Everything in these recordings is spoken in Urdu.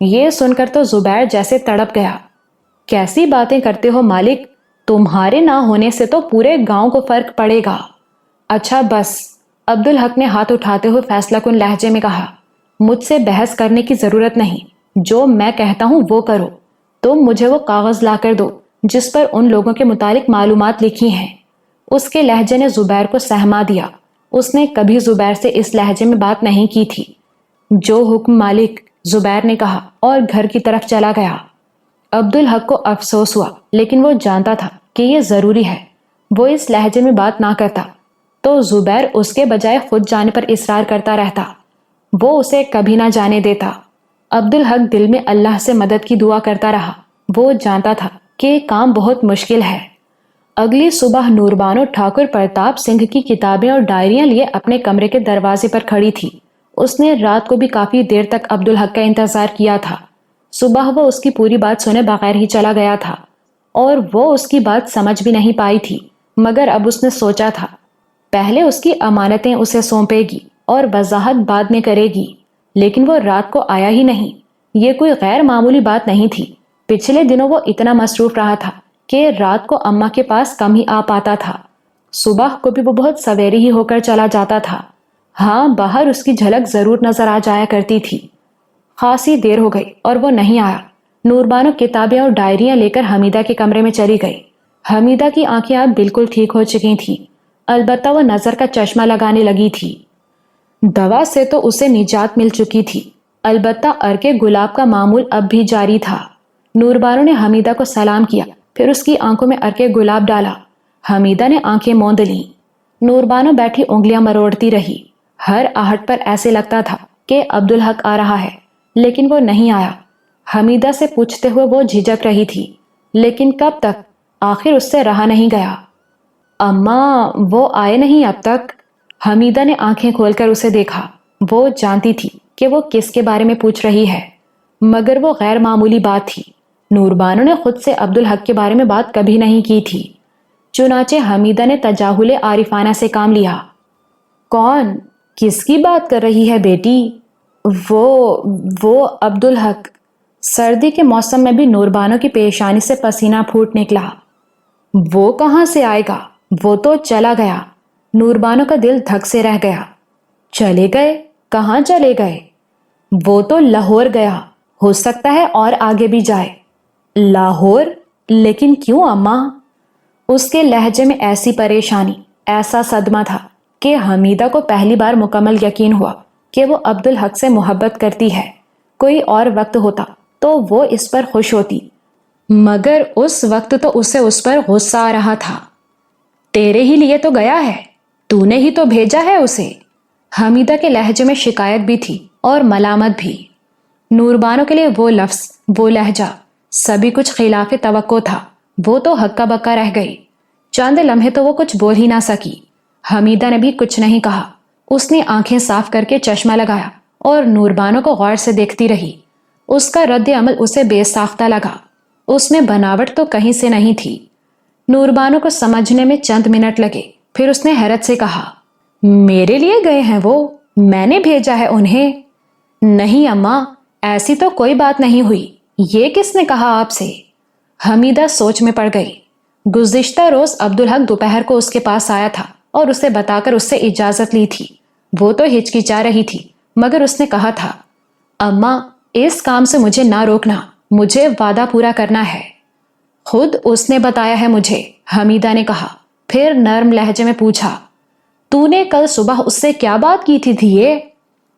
یہ سن کر تو زبیر جیسے تڑپ گیا۔ کیسی باتیں کرتے ہو مالک، تمہارے نہ ہونے سے تو پورے گاؤں کو فرق پڑے گا۔ اچھا بس، عبدالحق نے ہاتھ اٹھاتے ہوئے فیصلہ کن لہجے میں کہا، مجھ سے بحث کرنے کی ضرورت نہیں، جو میں کہتا ہوں وہ کرو۔ تم مجھے وہ کاغذ لا کر دو جس پر ان لوگوں کے متعلق معلومات لکھی ہیں۔ اس کے لہجے نے زبیر کو سہما دیا۔ اس نے کبھی زبیر سے اس لہجے میں بات نہیں کی تھی۔ جو حکم مالک، زبیر نے کہا اور گھر کی طرف چلا گیا۔ عبدالحق کو افسوس ہوا، لیکن وہ جانتا تھا کہ یہ ضروری ہے۔ وہ اس لہجے میں بات نہ کرتا تو زبیر اس کے بجائے خود جانے پر اصرار کرتا رہتا۔ وہ اسے کبھی نہ جانے دیتا۔ عبدالحق دل میں اللہ سے مدد کی دعا کرتا رہا۔ وہ جانتا تھا کہ یہ کام بہت مشکل ہے۔ اگلی صبح نوربانو ٹھاکر پرتاپ سنگھ کی کتابیں اور ڈائریاں لیے اپنے کمرے کے دروازے پر کھڑی تھی۔ اس نے رات کو بھی کافی دیر تک عبدالحق کا انتظار کیا تھا۔ صبح وہ اس کی پوری بات سنے بغیر ہی چلا گیا تھا اور وہ اس کی بات سمجھ بھی نہیں پائی تھی، مگر اب اس نے سوچا تھا پہلے اس کی امانتیں اسے سونپے گی اور وضاحت بعد میں کرے گی، لیکن وہ رات کو آیا ہی نہیں۔ یہ کوئی غیر معمولی بات نہیں تھی۔ پچھلے دنوں وہ اتنا مصروف رہا تھا کہ رات کو اماں کے پاس کم ہی آ پاتا تھا۔ صبح کو بھی وہ بہت سویرے ہی ہو کر چلا جاتا تھا۔ ہاں، باہر اس کی جھلک ضرور نظر آ جایا کرتی تھی۔ خاصی دیر ہو گئی اور وہ نہیں آیا۔ نوربانو کتابیں اور ڈائریاں لے کر حمیدہ کے کمرے میں چلی گئی۔ حمیدہ کی آنکھیں اب بالکل ٹھیک ہو چکی تھیں، البتہ وہ نظر کا چشمہ لگانے لگی تھی۔ دوا سے تو اسے نجات مل چکی تھی، البتہ عرق گلاب کا معمول اب بھی جاری تھا۔ نوربانو نے حمیدہ کو سلام کیا، پھر اس کی آنکھوں میں عرق گلاب ڈالا۔ حمیدہ نے آنکھیں موند لیں۔ نوربانو بیٹھی انگلیاں مروڑتی رہی۔ ہر آہٹ پر ایسے لگتا تھا کہ عبدالحق آ رہا ہے، لیکن وہ نہیں آیا۔ حمیدہ سے پوچھتے ہوئے وہ جھجک رہی تھی، لیکن کب تک؟ آخر اس سے رہا نہیں گیا۔ اماں، وہ آئے نہیں اب تک؟ حمیدہ نے آنکھیں کھول کر اسے دیکھا۔ وہ جانتی تھی کہ وہ کس کے بارے میں پوچھ رہی ہے، مگر وہ غیر معمولی بات تھی۔ نوربانو نے خود سے عبدالحق کے بارے میں بات کبھی نہیں کی تھی۔ چنانچہ حمیدہ نے تجاہل عارفانہ سے کام لیا۔ کون؟ کس کی بات کر رہی ہے بیٹی؟ وہ عبدالحق۔ سردی کے موسم میں بھی نوربانو کی پیشانی سے پسینہ پھوٹ نکلا۔ وہ کہاں سے آئے گا؟ وہ تو چلا گیا۔ نوربانو کا دل دھک سے رہ گیا۔ چلے گئے؟ کہاں چلے گئے؟ وہ تو لاہور گیا، ہو سکتا ہے اور آگے بھی جائے۔ لاہور؟ لیکن کیوں اماں؟ اس کے لہجے میں ایسی پریشانی، ایسا صدمہ تھا کہ حمیدہ کو پہلی بار مکمل یقین ہوا کہ وہ عبدالحق سے محبت کرتی ہے۔ کوئی اور وقت ہوتا تو وہ اس پر خوش ہوتی، مگر اس وقت تو اسے اس پر غصہ آ رہا تھا۔ تیرے ہی لیے تو گیا ہے، تو نے ہی تو بھیجا ہے اسے۔ حمیدہ کے لہجے میں شکایت بھی تھی اور ملامت بھی۔ نوربانو کے لیے وہ لفظ، وہ لہجہ، سبھی کچھ خلاف توقع تھا۔ وہ تو ہکا بکا رہ گئی۔ چند لمحے تو وہ کچھ بول ہی نہ سکی۔ حمیدہ نے بھی کچھ نہیں کہا۔ اس نے آنکھیں صاف کر کے چشمہ لگایا اور نوربانو کو غور سے دیکھتی رہی۔ اس کا رد عمل اسے بے ساختہ لگا۔ اس میں بناوٹ تو کہیں سے نہیں تھی۔ نوربانو کو سمجھنے میں چند منٹ لگے، پھر اس نے حیرت سے کہا، میرے لیے گئے ہیں وہ؟ میں نے بھیجا ہے انہیں؟ نہیں اماں، ایسی تو کوئی بات نہیں ہوئی۔ یہ کس نے کہا آپ سے؟ حمیدہ سوچ میں پڑ گئی۔ گزشتہ روز عبدالحق دوپہر کو اس کے پاس آیا تھا اور اسے بتا کر اس سے اجازت لی تھی۔ وہ تو ہچکچا رہی تھی، مگر اس نے کہا تھا، اماں، اس کام سے مجھے نہ روکنا، مجھے وعدہ پورا کرنا ہے۔ خود اس نے بتایا ہے مجھے، حمیدہ نے کہا، پھر نرم لہجے میں پوچھا، تو نے کل صبح اس سے کیا بات کی تھی یہ؟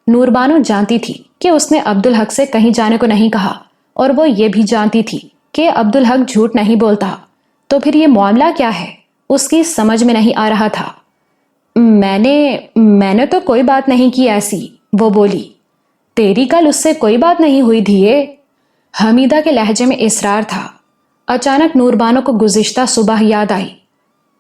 نوربانو جانتی تھی کہ اس نے عبدالحق سے کہیں جانے کو نہیں کہا، اور وہ یہ بھی جانتی تھی کہ عبدالحق جھوٹ نہیں بولتا۔ تو پھر یہ معاملہ کیا ہے؟ اس کی سمجھ میں نہیں آ رہا تھا۔ میں نے تو کوئی بات نہیں کی ایسی، وہ بولی۔ تیری کل اس سے کوئی بات نہیں ہوئی دھیے؟ حمیدہ کے لہجے میں اصرار تھا۔ اچانک نوربانو کو گزشتہ صبح یاد آئی۔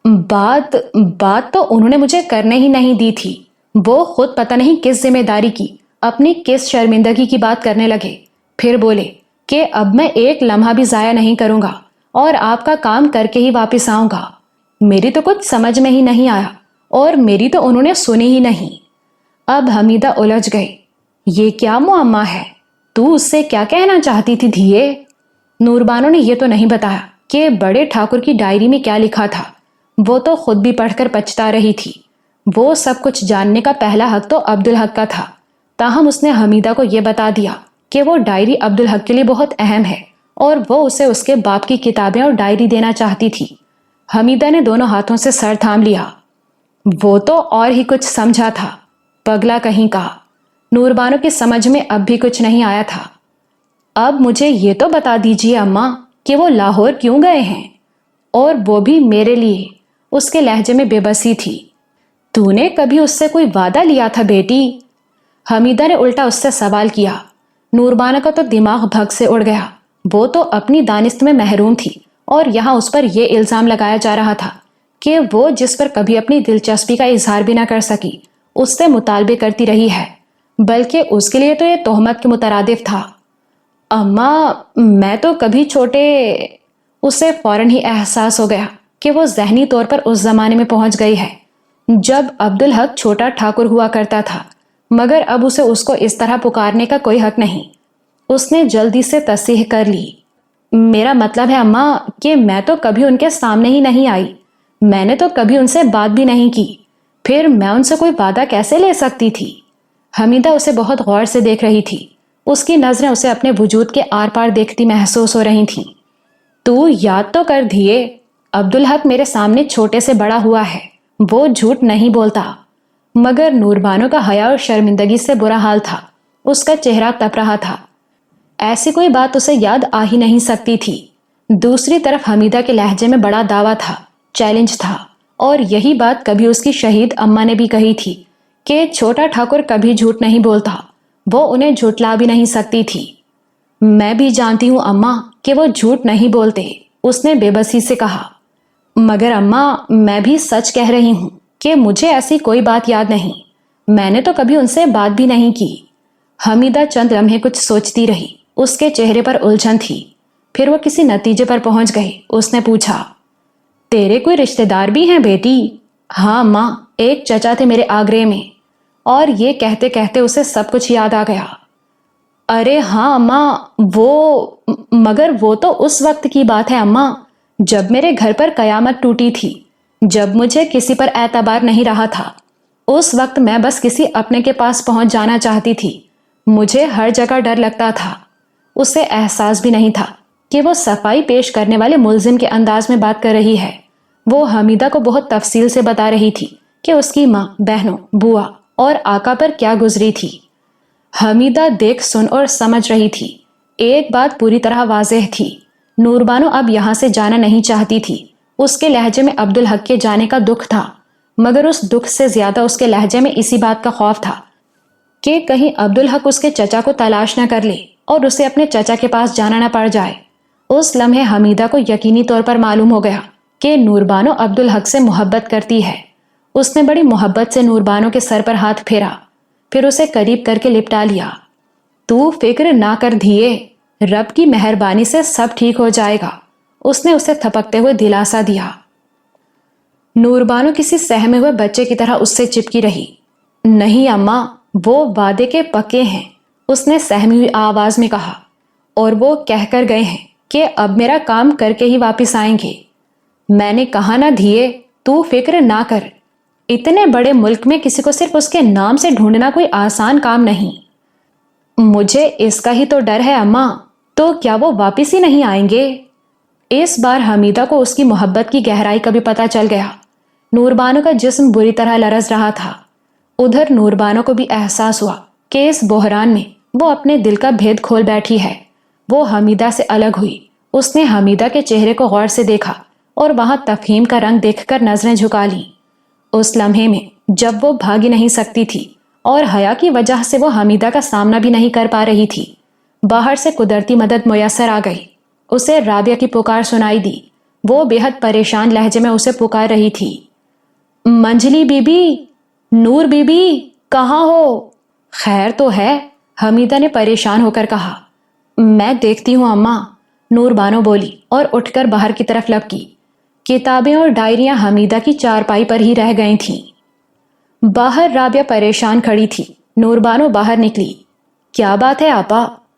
بات تو انہوں نے مجھے کرنے ہی نہیں دی تھی۔ وہ خود پتہ نہیں کس ذمہ داری کی، اپنی کس شرمندگی کی بات کرنے لگے۔ پھر بولے کہ اب میں ایک لمحہ بھی ضائع نہیں کروں گا اور آپ کا کام کر کے ہی واپس آؤں گا۔ میری تو کچھ سمجھ میں ہی نہیں آیا، اور میری تو انہوں نے سنی ہی نہیں۔ اب حمیدہ الجھ گئی۔ یہ کیا معمہ ہے؟ تو اس سے کیا کہنا چاہتی تھی دھیے؟ نوربانو نے یہ تو نہیں بتایا کہ بڑے ٹھاکر کی ڈائری میں کیا لکھا تھا۔ وہ تو خود بھی پڑھ کر پچھتا رہی تھی۔ وہ سب کچھ جاننے کا پہلا حق تو عبدالحق کا تھا، تاہم اس نے حمیدہ کو یہ بتا دیا کہ وہ ڈائری عبدالحق کے لیے بہت اہم ہے اور وہ اسے اس کے باپ کی کتابیں اور ڈائری دینا چاہتی تھی۔ حمیدہ نے دونوں ہاتھوں سے سر تھام لیا۔ وہ تو اور ہی کچھ سمجھا تھا، پگلا کہیں کا۔ نوربانو کی سمجھ میں اب بھی کچھ نہیں آیا تھا۔ اب مجھے یہ تو بتا دیجیے اماں کہ وہ لاہور کیوں گئے ہیں، اور وہ بھی میرے لیے؟ اس کے لہجے میں بے بسی تھی۔ تو نے کبھی اس سے کوئی وعدہ لیا تھا بیٹی؟ حمیدہ نے الٹا اس سے سوال کیا۔ نوربانو کا تو دماغ بھگ سے اڑ گیا۔ وہ تو اپنی دانست میں محروم تھی اور یہاں اس پر یہ الزام لگایا جا رہا تھا کہ وہ جس پر کبھی اپنی دلچسپی کا اظہار بھی نہ کر سکی اس سے مطالبے کرتی رہی ہے، بلکہ اس کے لیے تو یہ تہمت کے مترادف تھا۔ اماں میں تو کبھی چھوٹے… اسے فوراً ہی احساس ہو گیا کہ وہ ذہنی طور پر اس زمانے میں پہنچ گئی ہے جب عبدالحق چھوٹا ٹھاکر ہوا کرتا تھا، مگر اب اسے اس کو اس طرح پکارنے کا کوئی حق نہیں۔ اس نے جلدی سے تصحیح کر لی۔ میرا مطلب ہے اماں کہ میں تو کبھی ان کے سامنے ہی نہیں آئی، میں نے تو کبھی ان سے بات بھی نہیں کی، پھر میں ان سے کوئی وعدہ کیسے لے سکتی تھی؟ حمیدہ اسے بہت غور سے دیکھ رہی تھی۔ اس کی نظریں اسے اپنے وجود کے آر پار دیکھتی محسوس ہو رہی تھیں۔ تو یاد تو کر دھیے، عبدالحق میرے سامنے چھوٹے سے بڑا ہوا ہے، وہ جھوٹ نہیں بولتا۔ مگر نوربانو کا حیا اور شرمندگی سے برا حال تھا، اس کا چہرہ تپ رہا تھا۔ ایسی کوئی بات اسے یاد آ ہی نہیں سکتی تھی۔ دوسری طرف حمیدہ کے لہجے میں بڑا دعویٰ تھا، چیلنج تھا، اور یہی بات کبھی اس کی شہید اماں نے بھی کہی تھی کہ چھوٹا ٹھاکر کبھی جھوٹ نہیں بولتا، وہ انہیں جھٹلا بھی نہیں سکتی تھی۔ میں بھی جانتی ہوں اماں کہ وہ جھوٹ نہیں بولتے، اس نے بے بسی سے کہا، مگر اماں میں بھی سچ کہہ رہی ہوں کہ مجھے ایسی کوئی بات یاد نہیں، میں نے تو کبھی ان سے بات بھی نہیں کی۔ حمیدہ چند لمحے کچھ سوچتی رہی، اس کے چہرے پر الجھن تھی، پھر وہ کسی نتیجے پر پہنچ گئی۔ اس نے پوچھا، تیرے کوئی رشتہ دار بھی ہیں بیٹی؟ ہاں ماں، ایک چچا تھے میرے آگرے میں، اور یہ کہتے کہتے اسے سب کچھ یاد آ گیا۔ ارے ہاں اماں، مگر وہ تو اس وقت کی بات ہے اماں جب میرے گھر پر قیامت ٹوٹی تھی، جب مجھے کسی پر اعتبار نہیں رہا تھا۔ اس وقت میں بس کسی اپنے کے پاس پہنچ جانا چاہتی تھی، مجھے ہر جگہ ڈر لگتا تھا۔ اسے احساس بھی نہیں تھا کہ وہ صفائی پیش کرنے والے ملزم کے انداز میں بات کر رہی ہے۔ وہ حمیدہ کو بہت تفصیل سے بتا رہی تھی کہ اس کی ماں، بہنوں، بوا اور آقا پر کیا گزری تھی۔ حمیدہ دیکھ سن اور سمجھ رہی تھی۔ ایک بات پوری طرح واضح تھی، نوربانو اب یہاں سے جانا نہیں چاہتی تھی۔ اس کے لہجے میں عبدالحق کے جانے کا دکھ تھا، مگر اس دکھ سے زیادہ اس کے لہجے میں اسی بات کا خوف تھا کہ کہیں عبدالحق اس کے چچا کو تلاش نہ کر لے اور اسے اپنے چچا کے پاس جانا نہ پڑ جائے۔ اس لمحے حمیدہ کو یقینی طور پر معلوم ہو گیا کہ نوربانو عبدالحق سے محبت کرتی ہے۔ اس نے بڑی محبت سے نوربانو کے سر پر ہاتھ پھیرا، پھر اسے قریب کر کے لپٹا لیا۔ تو فکر نہ کر دھیے، رب کی مہربانی سے سب ٹھیک ہو جائے گا، اس نے اسے تھپکتے ہوئے دلاسا دیا۔ نوربانو کسی سہمے ہوئے بچے کی طرح اس سے چپکی رہی۔ نہیں اماں، وہ وعدے کے پکے ہیں، اس نے سہمی ہوئی آواز میں کہا، اور وہ کہہ کر گئے ہیں کہ اب میرا کام کر کے ہی واپس آئیں گے۔ میں نے کہا نہ دھیے، تو فکر نہ کر، اتنے بڑے ملک میں کسی کو صرف اس کے نام سے ڈھونڈنا کوئی آسان کام نہیں۔ مجھے اس کا ہی تو ڈر ہے اماں، تو کیا وہ واپس ہی نہیں آئیں گے؟ اس بار حمیدہ کو اس کی محبت کی گہرائی کا بھی پتہ چل گیا۔ نوربانو کا جسم بری طرح لرز رہا تھا۔ ادھر نوربانو کو بھی احساس ہوا کہ اس بحران میں وہ اپنے دل کا بھید کھول بیٹھی ہے۔ وہ حمیدہ سے الگ ہوئی۔ اس نے حمیدہ کے چہرے کو غور سے دیکھا اور وہاں تفہیم کا رنگ دیکھ کر نظریں جھکا لیں۔ اس لمحے میں جب وہ بھاگ ہی نہیں سکتی تھی اور حیا کی وجہ سے وہ حمیدہ کا سامنا بھی نہیں کر پا رہی تھی، باہر سے قدرتی مدد میسر آ گئی۔ اسے رابعہ کی پکار سنائی دی۔ وہ بے حد پریشان لہجے میں اسے پکار رہی تھی، منجلی بی بی، نور بی بی، کہاں ہو؟ خیر تو ہے؟ حمیدہ نے پریشان ہو کر کہا۔ میں دیکھتی ہوں اماں، نوربانو بولی اور اٹھ کر باہر کی طرف لپکی۔ کتابیں اور ڈائریاں حمیدہ کی چارپائی پر ہی رہ گئی تھیں۔ باہر رابعہ پریشان کھڑی تھی۔ نوربانو باہر نکلی۔ کیا بات ہے آپا؟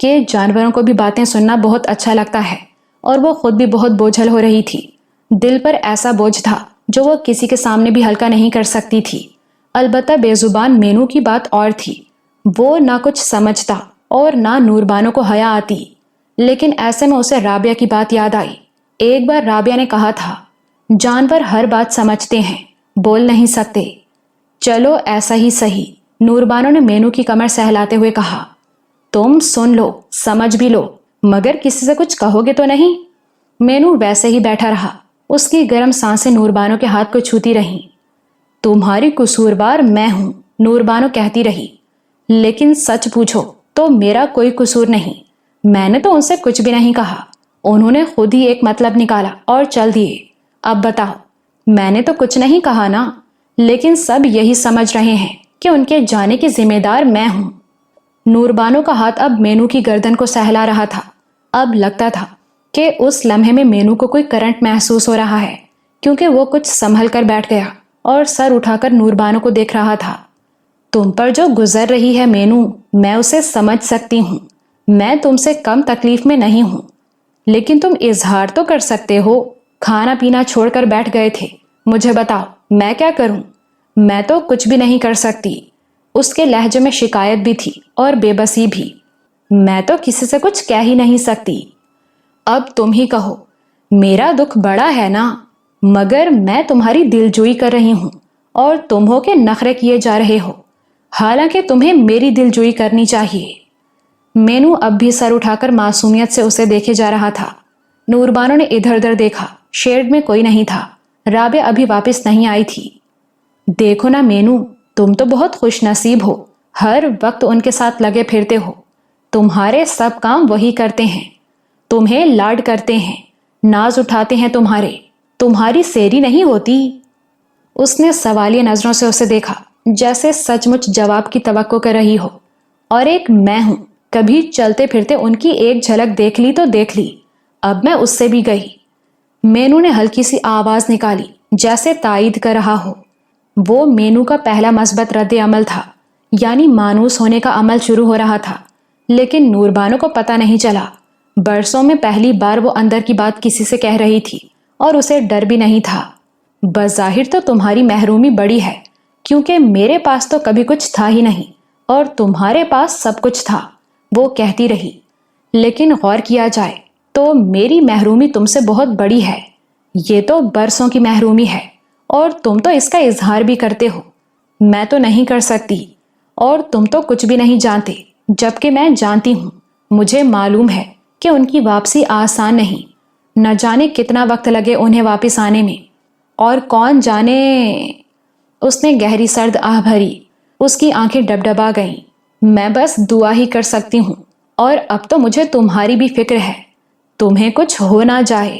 کہ جانوروں کو بھی باتیں سننا بہت اچھا لگتا ہے اور وہ خود بھی بہت بوجھل ہو رہی تھی۔ دل پر ایسا بوجھ تھا جو وہ کسی کے سامنے بھی ہلکا نہیں کر سکتی تھی۔ البتہ بے زبان مینو کی بات اور تھی۔ وہ نہ کچھ سمجھتا اور نہ نوربانو کو حیا آتی، لیکن ایسے میں اسے رابعہ کی بات یاد آئی۔ ایک بار رابعہ نے کہا تھا، جانور ہر بات سمجھتے ہیں، بول نہیں سکتے۔ چلو ایسا ہی صحیح، نوربانو نے مینو کی کمر سہلاتے ہوئے کہا۔ تم سن لو، سمجھ بھی لو، مگر کسی سے کچھ کہو گے تو نہیں؟ مینو ویسے ہی بیٹھا رہا، اس کی گرم سانسیں نوربانو کے ہاتھ کو چھوتی رہیں۔ تمہاری قصوروار میں ہوں، نوربانو کہتی رہی، لیکن سچ پوچھو تو میرا کوئی قصور نہیں۔ میں نے تو ان سے کچھ بھی نہیں کہا، انہوں نے خود ہی ایک مطلب نکالا اور چل دیے۔ اب بتاؤ، میں نے تو کچھ نہیں کہا نا، لیکن سب یہی سمجھ رہے ہیں کہ ان کے جانے کی ذمہ دار میں ہوں۔ نوربانو کا ہاتھ اب مینو کی گردن کو سہلا رہا تھا۔ اب لگتا تھا کہ اس لمحے میں مینو کو کوئی کرنٹ محسوس ہو رہا ہے، کیونکہ وہ کچھ سنبھل کر بیٹھ گیا اور سر اٹھا کر نوربانو کو دیکھ رہا تھا۔ تم پر جو گزر رہی ہے مینو، میں اسے سمجھ سکتی ہوں۔ میں تم سے کم تکلیف میں نہیں ہوں، لیکن تم اظہار تو کر سکتے ہو۔ کھانا پینا چھوڑ کر بیٹھ گئے تھے، مجھے بتاؤ میں کیا کروں؟ میں تو کچھ بھی نہیں کر سکتی۔ اس کے لہجے میں شکایت بھی تھی اور بے بسی بھی۔ میں تو کسی سے کچھ کہہ ہی نہیں سکتی۔ اب تم ہی کہو، میرا دکھ بڑا ہے نا، مگر میں تمہاری دلجوئی کر رہی ہوں اور تم ہو کے نخرے کیے جا رہے ہو، حالانکہ تمہیں میری دلجوئی کرنی چاہیے۔ مینو اب بھی سر اٹھا کر معصومیت سے اسے دیکھے جا رہا تھا۔ نوربانو نے ادھر ادھر دیکھا، شیڈ میں کوئی نہیں تھا، رابعہ ابھی واپس نہیں آئی تھی۔ دیکھو نا مینو، تم تو بہت خوش نصیب ہو، ہر وقت ان کے ساتھ لگے پھرتے ہو۔ تمہارے سب کام وہی کرتے ہیں، تمہیں لاڈ کرتے ہیں، ناز اٹھاتے ہیں تمہاری سیری نہیں ہوتی۔ اس نے سوالیہ نظروں سے اسے دیکھا، جیسے سچ مچ جواب کی توقع کر رہی ہو۔ اور ایک میں ہوں، کبھی چلتے پھرتے ان کی ایک جھلک دیکھ لی تو دیکھ لی، اب میں اس سے بھی گئی۔ مینو نے ہلکی سی آواز نکالی، جیسے تائید کر رہا ہو۔ وہ مینو کا پہلا مثبت رد عمل تھا، یعنی مانوس ہونے کا عمل شروع ہو رہا تھا، لیکن نوربانو کو پتہ نہیں چلا۔ برسوں میں پہلی بار وہ اندر کی بات کسی سے کہہ رہی تھی اور اسے ڈر بھی نہیں تھا۔ بظاہر تو تمہاری محرومی بڑی ہے، کیونکہ میرے پاس تو کبھی کچھ تھا ہی نہیں اور تمہارے پاس سب کچھ تھا، وہ کہتی رہی۔ لیکن غور کیا جائے تو میری محرومی تم سے بہت بڑی ہے۔ یہ تو برسوں کی محرومی ہے اور تم تو اس کا اظہار بھی کرتے ہو۔ میں تو نہیں کر سکتی، اور تم تو کچھ بھی نہیں جانتے، جبکہ میں جانتی ہوں۔ مجھے معلوم ہے کہ ان کی واپسی آسان نہیں، نہ جانے کتنا وقت لگے انہیں واپس آنے میں، اور کون جانے۔ اس نے گہری سرد آہ بھری، اس کی آنکھیں ڈبڈبا گئیں۔ میں بس دعا ہی کر سکتی ہوں، اور اب تو مجھے تمہاری بھی فکر ہے، تمہیں کچھ ہو نہ جائے۔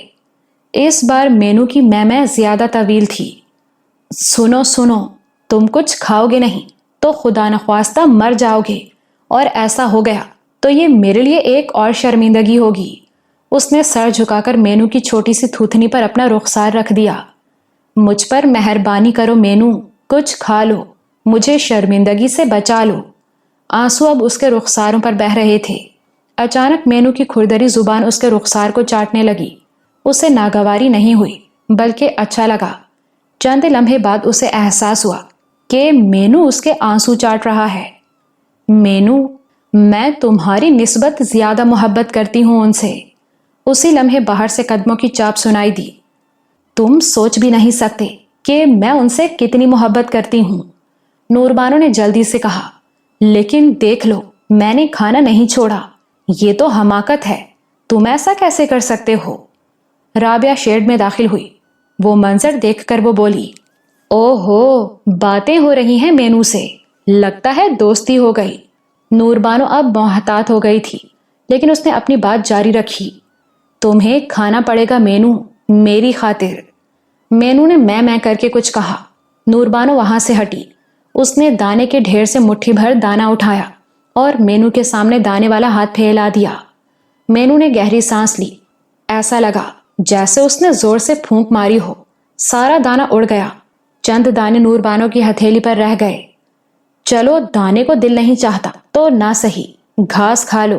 اس بار مینو کی میں زیادہ طویل تھی۔ سنو سنو، تم کچھ کھاؤ گے نہیں تو خدا نخواستہ مر جاؤ گے، اور ایسا ہو گیا تو یہ میرے لیے ایک اور شرمندگی ہوگی۔ اس نے سر جھکا کر مینو کی چھوٹی سی تھوتنی پر اپنا رخسار رکھ دیا۔ مجھ پر مہربانی کرو مینو، کچھ کھا لو، مجھے شرمندگی سے بچا لو۔ آنسو اب اس کے رخساروں پر بہہ رہے تھے۔ اچانک مینو کی کھردری زبان اس کے رخسار کو چاٹنے لگی۔ اسے ناگواری نہیں ہوئی، بلکہ اچھا لگا۔ چند لمحے بعد اسے احساس ہوا کہ مینو اس کے آنسو چاٹ رہا ہے۔ مینو، میں تمہاری نسبت زیادہ محبت کرتی ہوں ان سے۔ اسی لمحے باہر سے قدموں کی چاپ سنائی دی۔ تم سوچ بھی نہیں سکتے کہ میں ان سے کتنی محبت کرتی ہوں، نوربانو نے جلدی سے کہا۔ لیکن دیکھ لو، میں نے کھانا نہیں چھوڑا، یہ تو حماقت ہے، تم ایسا کیسے کر سکتے ہو؟ رابعہ شیڈ میں داخل ہوئی۔ وہ منظر دیکھ کر وہ بولی، او ہو، باتیں ہو رہی ہیں مینو سے، لگتا ہے دوستی ہو گئی۔ نوربانو اب محتاط ہو گئی تھی، لیکن اس نے اپنی بات جاری رکھی۔ تمہیں کھانا پڑے گا مینو، میری خاطر۔ مینو نے میں کر کے کچھ کہا۔ نوربانو وہاں سے ہٹی۔ اس نے دانے کے ڈھیر سے مٹھی بھر دانا اٹھایا اور مینو کے سامنے دانے والا ہاتھ پھیلا دیا۔ مینو نے گہری سانس لی۔ ایسا لگا جیسے اس نے زور سے پھونک ماری ہو۔ سارا دانا اڑ گیا، چند دانے نوربانو کی ہتھیلی پر رہ گئے۔ چلو، دانے کو دل نہیں چاہتا تو نہ سہی، گھاس کھا لو،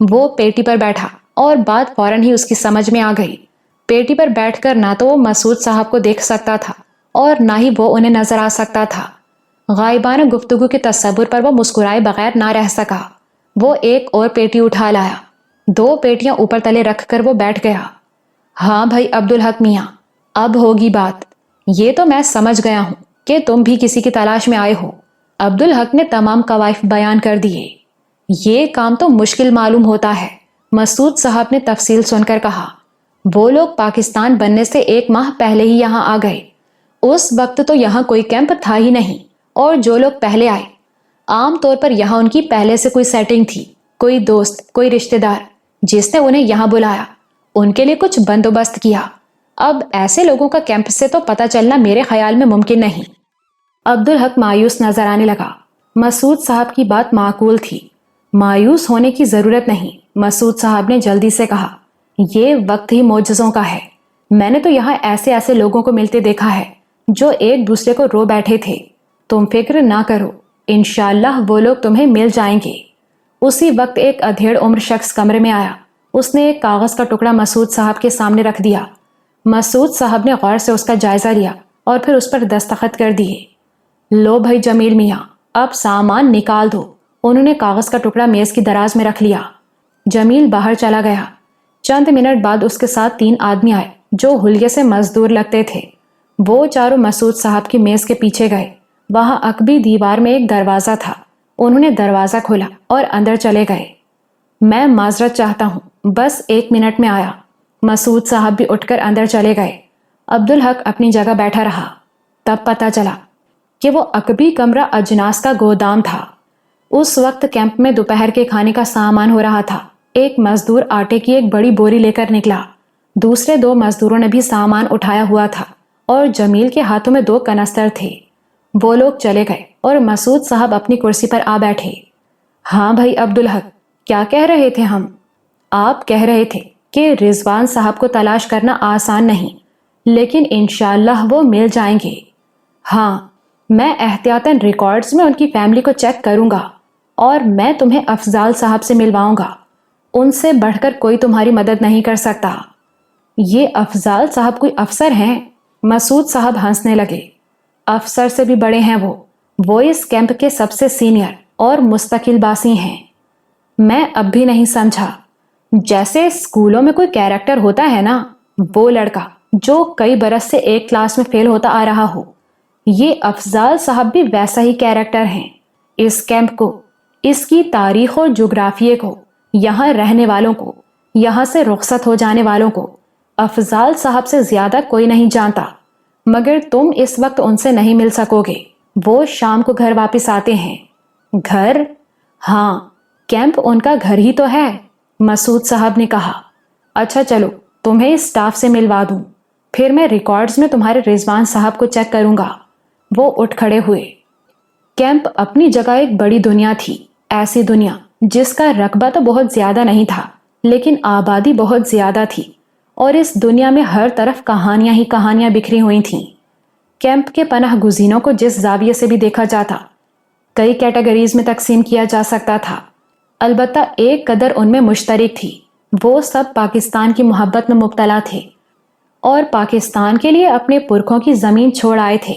وہ پیٹی پر بیٹھا اور بات فوراً ہی اس کی سمجھ میں آ گئی۔ پیٹی پر بیٹھ کر نہ تو وہ مسعود صاحب کو دیکھ سکتا تھا اور نہ ہی وہ انہیں نظر آ سکتا تھا۔ غائبانہ گفتگو کے تصور پر وہ مسکرائے بغیر نہ رہ سکا۔ وہ ایک اور پیٹی اٹھا لایا، 2 پیٹیاں اوپر تلے رکھ کر وہ بیٹھ گیا۔ ہاں بھائی عبدالحق میاں، اب ہوگی بات۔ یہ تو میں سمجھ گیا ہوں کہ تم بھی کسی کی تلاش میں آئے ہو۔ عبدالحق نے تمام کوائف بیان کر دیے۔ یہ کام تو مشکل معلوم ہوتا ہے، مسعود صاحب نے تفصیل سن کر کہا۔ وہ لوگ پاکستان بننے سے 1 ماہ پہلے ہی یہاں آ گئے۔ اس وقت تو یہاں کوئی کیمپ تھا ہی نہیں، اور جو لوگ پہلے آئے عام طور پر یہاں ان کی پہلے سے کوئی سیٹنگ تھی، کوئی دوست، کوئی رشتہ دار جس نے انہیں یہاں بلایا، ان کے لیے کچھ بندوبست کیا۔ اب ایسے لوگوں کا کیمپ سے تو پتہ چلنا میرے خیال میں ممکن نہیں۔ عبدالحق مایوس نظر آنے لگا۔ مسعود صاحب کی بات معقول تھی، مایوس ہونے کی ضرورت نہیں۔ مسعود صاحب نے جلدی سے کہا، یہ وقت ہی معجزوں کا ہے۔ میں نے تو یہاں ایسے ایسے لوگوں کو ملتے دیکھا ہے جو ایک دوسرے کو رو بیٹھے تھے۔ تم فکر نہ کرو، انشاءاللہ وہ لوگ تمہیں مل جائیں گے۔ اسی وقت ایک ادھیڑ عمر شخص کمرے میں آیا۔ اس نے ایک کاغذ کا ٹکڑا مسعود صاحب کے سامنے رکھ دیا۔ مسعود صاحب نے غور سے اس کا جائزہ لیا اور پھر اس پر دستخط کر دیے۔ لو بھائی جمیل میاں، اب سامان نکال دو۔ انہوں نے کاغذ کا ٹکڑا میز کی دراز میں رکھ لیا۔ جمیل باہر چلا گیا۔ چند منٹ بعد اس کے ساتھ 3 آدمی آئے جو حلیے سے مزدور لگتے تھے۔ وہ چاروں مسعود صاحب کی میز کے پیچھے گئے۔ وہاں عقبی دیوار میں ایک دروازہ تھا۔ انہوں نے دروازہ کھولا اور اندر چلے گئے۔ میں معذرت چاہتا ہوں، بس 1 منٹ میں آیا۔ مسعود صاحب بھی اٹھ کر اندر چلے گئے۔ عبدالحق اپنی جگہ بیٹھا رہا۔ تب پتہ چلا کہ وہ عقبی کمرہ اجناس کا گودام تھا۔ اس وقت کیمپ میں دوپہر کے کھانے کا سامان ہو رہا تھا۔ ایک مزدور آٹے کی ایک بڑی بوری لے کر نکلا۔ دوسرے 2 مزدوروں نے بھی سامان اٹھایا ہوا تھا اور جمیل کے ہاتھوں میں 2 کنستر تھے۔ وہ لوگ چلے گئے اور مسعود صاحب اپنی کرسی پر آ بیٹھے۔ ہاں بھائی عبدالحق، کیا کہہ رہے تھے ہم؟ آپ کہہ رہے تھے کہ رضوان صاحب کو تلاش کرنا آسان نہیں، لیکن انشاءاللہ وہ مل جائیں گے۔ ہاں، میں احتیاطاً ریکارڈز میں ان کی فیملی کو چیک کروں گا اور میں تمہیں افضال صاحب سے ملواؤں گا۔ ان سے بڑھ کر کوئی تمہاری مدد نہیں کر سکتا۔ یہ افضال صاحب کوئی افسر ہیں؟ مسعود صاحب ہنسنے لگے۔ افسر سے بھی بڑے ہیں وہ اس کیمپ کے سب سے سینئر اور مستقل باسی ہیں۔ میں اب بھی نہیں سمجھا۔ جیسے اسکولوں میں کوئی کیریکٹر ہوتا ہے نا، وہ لڑکا جو کئی برس سے ایک کلاس میں فیل ہوتا آ رہا ہو، یہ افضال صاحب بھی ویسا ہی کیریکٹر ہیں۔ اس کیمپ کو، اس کی تاریخ اور جغرافیے کو، یہاں رہنے والوں کو، یہاں سے رخصت ہو جانے والوں کو افضال صاحب سے زیادہ کوئی نہیں جانتا۔ مگر تم اس وقت ان سے نہیں مل سکو گے۔ وہ شام کو گھر واپس آتے ہیں۔ گھر؟ ہاں، کیمپ ان کا گھر ہی تو ہے، مسعود صاحب نے کہا۔ اچھا چلو، تمہیں اسٹاف سے ملوا دوں، پھر میں ریکارڈز میں تمہارے رضوان صاحب کو چیک کروں گا۔ وہ اٹھ کھڑے ہوئے۔ کیمپ اپنی جگہ ایک بڑی دنیا تھی، ایسی دنیا جس کا رقبہ تو بہت زیادہ نہیں تھا، لیکن آبادی بہت زیادہ تھی، اور اس دنیا میں ہر طرف کہانیاں ہی کہانیاں بکھری ہوئی تھیں۔ کیمپ کے پناہ گزینوں کو جس زاویے سے بھی دیکھا جاتا، کئی کیٹیگریز میں تقسیم کیا جا سکتا تھا، البتہ ایک قدر ان میں مشترک تھی۔ وہ سب پاکستان کی محبت میں مبتلا تھے اور پاکستان کے لیے اپنے پرکھوں کی زمین چھوڑ آئے تھے۔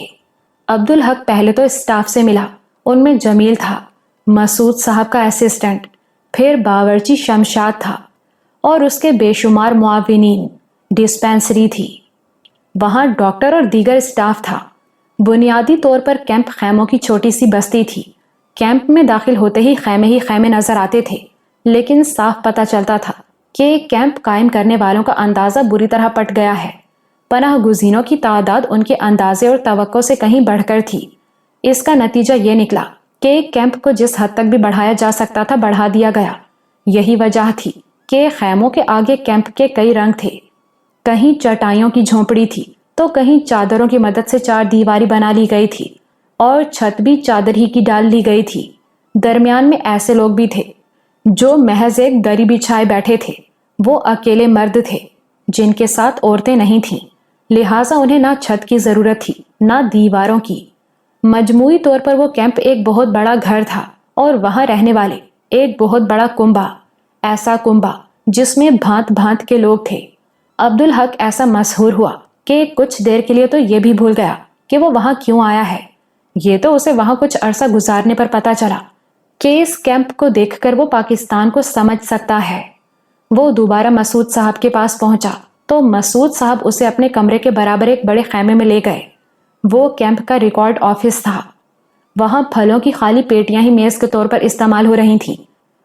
عبدالحق پہلے تو اسٹاف سے ملا۔ ان میں جمیل تھا، مسعود صاحب کا اسسٹنٹ، پھر باورچی شمشاد تھا اور اس کے بے شمار معاونین۔ ڈسپینسری تھی، وہاں ڈاکٹر اور دیگر اسٹاف تھا۔ بنیادی طور پر کیمپ خیموں کی چھوٹی سی بستی تھی۔ کیمپ میں داخل ہوتے ہی خیمے نظر آتے تھے، لیکن صاف پتہ چلتا تھا کہ کیمپ قائم کرنے والوں کا اندازہ بری طرح پٹ گیا ہے۔ پناہ گزینوں کی تعداد ان کے اندازے اور توقع سے کہیں بڑھ کر تھی۔ اس کا نتیجہ یہ نکلا کہ کیمپ کو جس حد تک بھی بڑھایا جا سکتا تھا بڑھا دیا گیا۔ یہی وجہ تھی کہ خیموں کے آگے کیمپ کے کئی رنگ تھے۔ کہیں چٹائیوں کی جھونپڑی تھی تو کہیں چادروں کی مدد سے 4 دیواری بنا لی گئی تھی اور چھت بھی چادر ہی کی ڈال لی گئی تھی۔ درمیان میں ایسے لوگ بھی تھے جو محض ایک دری بچھائے بیٹھے تھے۔ وہ اکیلے مرد تھے جن کے ساتھ عورتیں نہیں تھیں، لہٰذا انہیں نہ چھت کی ضرورت تھی نہ دیواروں کی۔ مجموعی طور پر وہ کیمپ ایک بہت بڑا گھر تھا اور وہاں رہنے والے ایک بہت بڑا کنبہ۔ ایسا کنبہ جس میں بھانت بھانت کے لوگ تھے۔ عبدالحق ایسا مسحور ہوا کہ کچھ دیر کے لیے تو یہ بھی بھول گیا کہ وہ وہاں کیوں آیا ہے۔ یہ تو اسے وہاں کچھ عرصہ گزارنے پر پتا چلا کہ اس کیمپ کو دیکھ کر وہ پاکستان کو سمجھ سکتا ہے۔ وہ دوبارہ مسعود صاحب کے پاس پہنچا تو مسعود صاحب اسے اپنے کمرے کے برابر ایک بڑے خیمے میں لے گئے۔ وہ کیمپ کا ریکارڈ آفس تھا۔ وہاں پھلوں کی خالی پیٹیاں ہی میز کے طور پر استعمال ہو رہی تھیں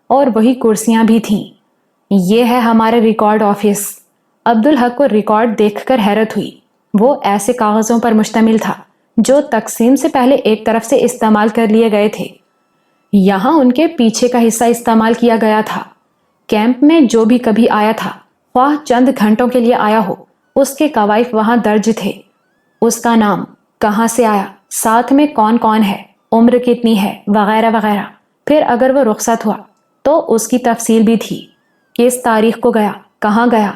اور وہی کرسیاں بھی تھیں۔ یہ ہے ہمارا ریکارڈ آفس۔ عبدالحق کو ریکارڈ دیکھ کر حیرت ہوئی۔ وہ ایسے کاغذوں پر مشتمل تھا جو تقسیم سے پہلے ایک طرف سے استعمال کر لیے گئے تھے۔ یہاں ان کے پیچھے کا حصہ استعمال کیا گیا تھا۔ کیمپ میں جو بھی کبھی آیا تھا، خواہ چند گھنٹوں کے لیے آیا ہو، اس کے کوائف وہاں درج تھے۔ اس کا نام، کہاں سے آیا، ساتھ میں کون کون ہے، عمر کتنی ہے، وغیرہ وغیرہ۔ پھر اگر وہ رخصت ہوا تو اس کی تفصیل بھی تھی، کس تاریخ کو گیا، کہاں گیا،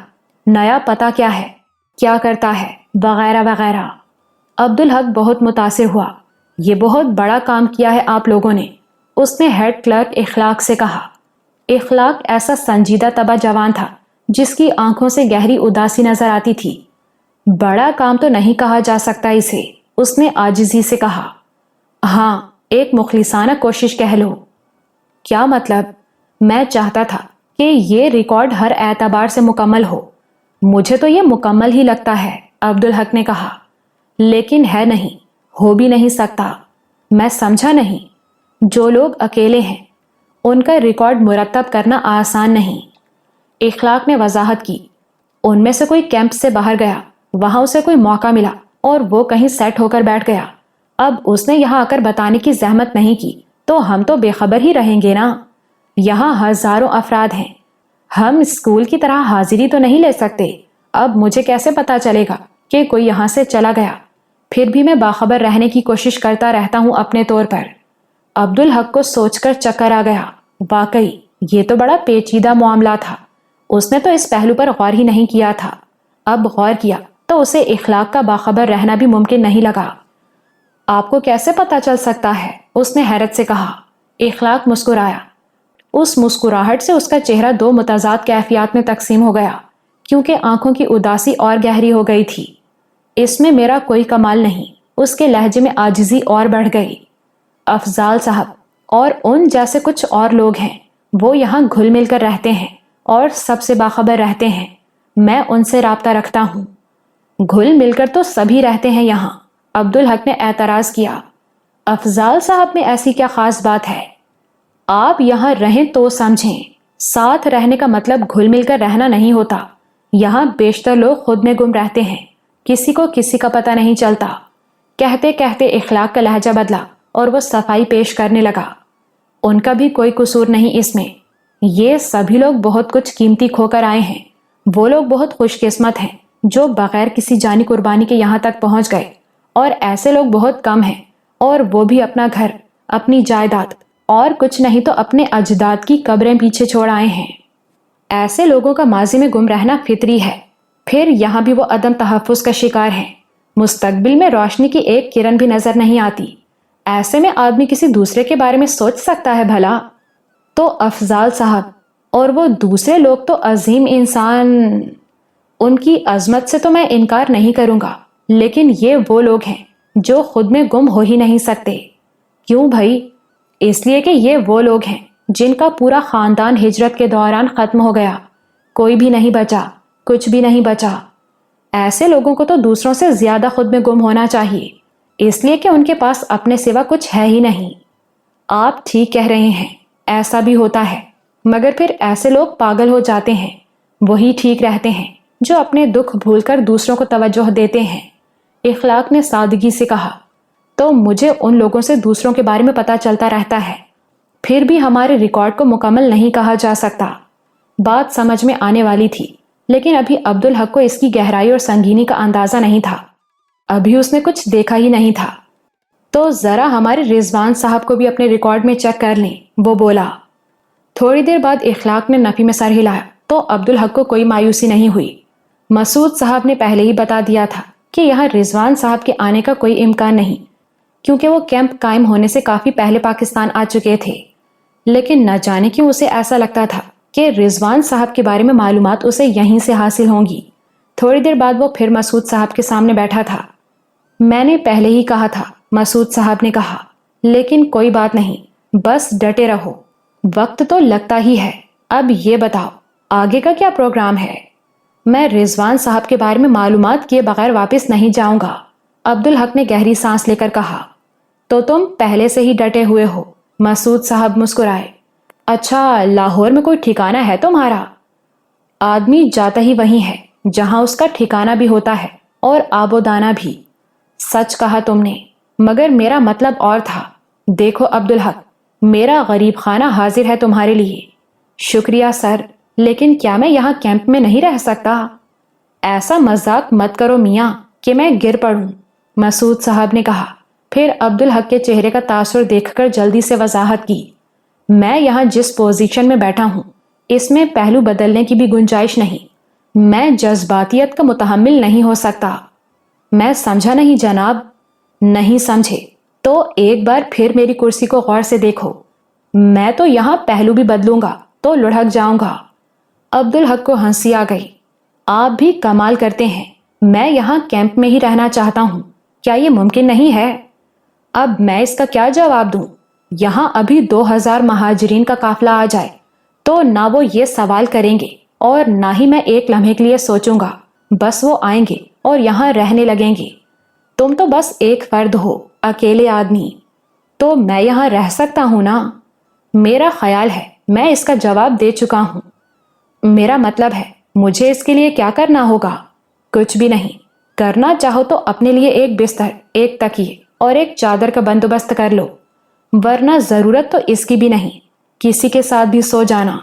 نیا پتہ کیا ہے، کیا کرتا ہے، وغیرہ وغیرہ۔ عبدالحق بہت متاثر ہوا۔ یہ بہت بڑا کام کیا ہے آپ لوگوں نے، اس نے ہیڈ کلرک اخلاق سے کہا۔ اخلاق ایسا سنجیدہ طبع جوان تھا جس کی آنکھوں سے گہری اداسی نظر آتی تھی۔ بڑا کام تو نہیں کہا جا سکتا اسے، اس نے عاجزی سے کہا۔ ہاں، ایک مخلصانہ کوشش کہہ لو۔ کیا مطلب؟ میں چاہتا تھا کہ یہ ریکارڈ ہر اعتبار سے مکمل ہو۔ مجھے تو یہ مکمل ہی لگتا ہے، عبدالحق نے کہا، لیکن ہے نہیں، ہو بھی نہیں سکتا۔ میں سمجھا نہیں۔ جو لوگ اکیلے ہیں ان کا ریکارڈ مرتب کرنا آسان نہیں۔ اخلاق نے وضاحت کی۔ ان میں سے کوئی کیمپ سے باہر گیا، وہاں اسے کوئی موقع ملا اور وہ کہیں سیٹ ہو کر بیٹھ گیا۔ اب اس نے یہاں آ کر بتانے کی زحمت نہیں کی تو ہم تو بے خبر ہی رہیں گے نا۔ یہاں ہزاروں افراد ہیں، ہم اسکول کی طرح حاضری تو نہیں لے سکتے۔ اب مجھے کیسے پتا چلے گا کہ کوئی یہاں سے چلا گیا؟ پھر بھی میں باخبر رہنے کی کوشش کرتا رہتا ہوں اپنے طور پر۔ عبدالحق کو سوچ کر چکر آ گیا۔ واقعی یہ تو بڑا پیچیدہ معاملہ تھا۔ اس نے تو اس پہلو پر غور ہی نہیں کیا تھا۔ اب غور کیا تو اسے اخلاق کا باخبر رہنا بھی ممکن نہیں لگا۔ آپ کو کیسے پتا چل سکتا ہے؟ اس نے حیرت سے کہا۔ اخلاق مسکرایا۔ اس مسکراہٹ سے اس کا چہرہ دو متضاد کیفیات میں تقسیم ہو گیا، کیونکہ آنکھوں کی اداسی اور گہری ہو گئی تھی۔ اس میں میرا کوئی کمال نہیں، اس کے لہجے میں عاجزی اور بڑھ گئی۔ افضال صاحب اور ان جیسے کچھ اور لوگ ہیں، وہ یہاں گھل مل کر رہتے ہیں اور سب سے باخبر رہتے ہیں۔ میں ان سے رابطہ رکھتا ہوں۔ گھل مل کر تو سبھی رہتے ہیں یہاں، عبدالحق نے اعتراض کیا۔ افضال صاحب میں ایسی کیا خاص بات ہے؟ آپ یہاں رہیں تو سمجھیں، ساتھ رہنے کا مطلب گھل مل کر رہنا نہیں ہوتا۔ یہاں بیشتر لوگ خود میں گم رہتے ہیں، کسی کو کسی کا پتہ نہیں چلتا۔ کہتے کہتے اخلاق کا لہجہ بدلا اور وہ صفائی پیش کرنے لگا۔ ان کا بھی کوئی قصور نہیں اس میں۔ یہ سبھی لوگ بہت کچھ قیمتی کھو کر آئے ہیں۔ وہ لوگ بہت خوش قسمت ہیں جو بغیر کسی جانی قربانی کے یہاں تک پہنچ گئے، اور ایسے لوگ بہت کم ہیں، اور وہ بھی اپنا گھر، اپنی جائیداد اور کچھ نہیں تو اپنے اجداد کی قبریں پیچھے چھوڑ آئے ہیں۔ ایسے لوگوں کا ماضی میں گم رہنا فطری ہے، پھر یہاں بھی وہ عدم تحفظ کا شکار ہیں۔ مستقبل میں روشنی کی ایک کرن بھی نظر نہیں آتی۔ ایسے میں آدمی کسی دوسرے کے بارے میں سوچ سکتا ہے بھلا؟ تو افضال صاحب اور وہ دوسرے لوگ تو عظیم انسان، ان کی عظمت سے تو میں انکار نہیں کروں گا، لیکن یہ وہ لوگ ہیں جو خود میں گم ہو ہی نہیں سکتے۔ کیوں بھائی؟ اس لیے کہ یہ وہ لوگ ہیں جن کا پورا خاندان ہجرت کے دوران ختم ہو گیا، کوئی بھی نہیں بچا، کچھ بھی نہیں بچا۔ ایسے لوگوں کو تو دوسروں سے زیادہ خود میں گم ہونا چاہیے، اس لیے کہ ان کے پاس اپنے سوا کچھ ہے ہی نہیں۔ آپ ٹھیک کہہ رہے ہیں، ایسا بھی ہوتا ہے، مگر پھر ایسے لوگ پاگل ہو جاتے ہیں، وہی ٹھیک رہتے ہیں جو اپنے دکھ بھول کر دوسروں کو توجہ دیتے ہیں۔ اخلاق نے سادگی سے کہا۔ تو مجھے ان لوگوں سے دوسروں کے بارے میں پتہ چلتا رہتا ہے، پھر بھی ہمارے ریکارڈ کو مکمل نہیں کہا جا سکتا۔ بات سمجھ میں آنے والی تھی، لیکن ابھی عبدالحق کو اس کی گہرائی اور سنگینی کا اندازہ نہیں تھا۔ ابھی اس نے کچھ دیکھا ہی نہیں تھا۔ تو ذرا ہمارے رضوان صاحب کو بھی اپنے ریکارڈ میں چیک کر لیں، وہ بولا۔ تھوڑی دیر بعد اخلاق نے نفی میں سر ہلایا تو عبدالحق کو کوئی مایوسی نہیں ہوئی۔ مسعود صاحب نے پہلے ہی بتا دیا تھا کہ یہاں رضوان صاحب کے آنے کا کوئی امکان نہیں، کیونکہ وہ کیمپ قائم ہونے سے کافی پہلے پاکستان آ چکے تھے۔ لیکن نہ جانے کیوں اسے ایسا لگتا تھا کہ رضوان صاحب کے بارے میں معلومات اسے یہیں سے حاصل ہوں گی۔ تھوڑی دیر بعد وہ پھر مسعود صاحب کے سامنے بیٹھا تھا۔ میں نے پہلے ہی کہا تھا، مسعود صاحب نے کہا، لیکن کوئی بات نہیں، بس ڈٹے رہو، وقت تو لگتا ہی ہے۔ اب یہ بتاؤ آگے کا کیا پروگرام ہے؟ میں رضوان صاحب کے بارے میں معلومات کیے بغیر واپس نہیں جاؤں گا، عبدالحق نے گہری سانس لے کر کہا۔ تو تم پہلے سے ہی ڈٹے ہوئے ہو؟ مسعود صاحب مسکرائے۔ اچھا، لاہور میں کوئی ٹھکانہ ہے تمہارا؟ آدمی جاتا ہی وہی ہے جہاں اس کا ٹھکانہ بھی ہوتا ہے اور آب و دانہ بھی۔ سچ کہا تم نے، مگر میرا مطلب اور تھا۔ دیکھو عبدالحق، میرا غریب خانہ حاضر ہے تمہارے لیے۔ شکریہ سر، لیکن کیا میں یہاں کیمپ میں نہیں رہ سکتا؟ ایسا مذاق مت کرو میاں کہ میں گر پڑوں، مسعود صاحب نے کہا۔ پھر عبدالحق کے چہرے کا تاثر دیکھ کر جلدی سے وضاحت کی۔ میں یہاں جس پوزیشن میں بیٹھا ہوں اس میں پہلو بدلنے کی بھی گنجائش نہیں۔ میں جذباتیت کا متحمل نہیں ہو سکتا۔ میں سمجھا نہیں جناب۔ نہیں سمجھے تو ایک بار پھر میری کرسی کو غور سے دیکھو۔ میں تو یہاں پہلو بھی بدلوں گا تو لڑھک جاؤں گا۔ عبدالحق کو ہنسی آ گئی۔ آپ بھی کمال کرتے ہیں، میں یہاں کیمپ میں ہی رہنا چاہتا ہوں، کیا یہ ممکن نہیں ہے؟ اب میں اس کا کیا جواب دوں؟ یہاں ابھی 2000 مہاجرین کا قافلہ آ جائے تو نہ وہ یہ سوال کریں گے اور نہ ہی میں ایک لمحے کے لیے سوچوں گا، بس وہ آئیں گے اور یہاں رہنے لگیں گے۔ تم تو بس ایک فرد ہو، اکیلے آدمی، تو میں یہاں رہ سکتا ہوں نا؟ میرا خیال ہے میں اس کا جواب دے چکا ہوں۔ میرا مطلب ہے مجھے اس کے لیے کیا کرنا ہوگا؟ کچھ بھی نہیں۔ کرنا چاہو تو اپنے لیے ایک بستر، ایک تکیے اور ایک چادر کا بندوبست کر لو، ورنہ ضرورت تو اس کی بھی نہیں، کسی کے ساتھ بھی سو جانا۔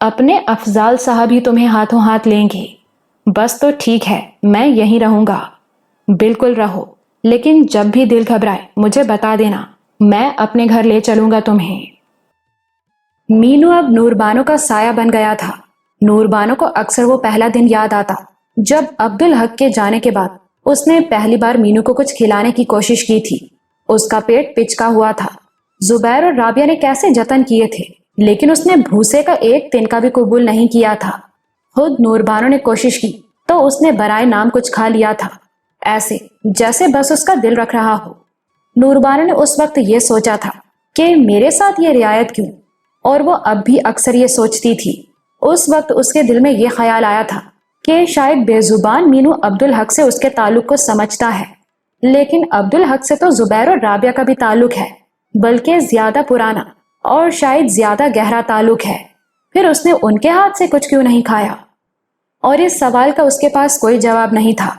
اپنے افضال صاحب ہی تمہیں ہاتھوں ہاتھ لیں گے۔ بس تو ٹھیک ہے، میں یہیں رہوں گا۔ بالکل رہو، لیکن جب بھی دل گھبرائے مجھے بتا دینا، میں اپنے گھر لے چلوں گا تمہیں۔ مینو اب نوربانو کا سایہ بن گیا تھا۔ نوربانو کو اکثر وہ پہلا دن یاد آتا جب عبدالحق کے جانے کے بعد اس نے پہلی بار مینو کو کچھ کھلانے کی کوشش کی تھی۔ اس کا پیٹ پچکا ہوا تھا۔ زبیر اور رابعہ نے کیسے جتن کیے تھے، لیکن اس نے بھوسے کا ایک تنکا بھی قبول نہیں کیا تھا۔ خود نوربانو نے کوشش کی تو اس نے برائے نام کچھ کھا لیا تھا، ایسے جیسے بس اس کا دل رکھ رہا ہو۔ نوربانو نے اس وقت یہ سوچا تھا کہ میرے ساتھ یہ رعایت کیوں، اور وہ اب بھی اکثر یہ سوچتی تھی۔ اس وقت اس کے دل میں یہ خیال آیا تھا کہ شاید بے زبان مینو عبدالحق سے اس کے تعلق کو سمجھتا ہے، لیکن عبدالحق سے تو زبیر اور رابعہ کا بھی تعلق ہے، بلکہ زیادہ پرانا اور شاید زیادہ گہرا تعلق ہے۔ پھر اس نے ان کے ہاتھ سے کچھ کیوں نہیں کھایا؟ اور اس سوال کا اس کے پاس کوئی جواب نہیں تھا۔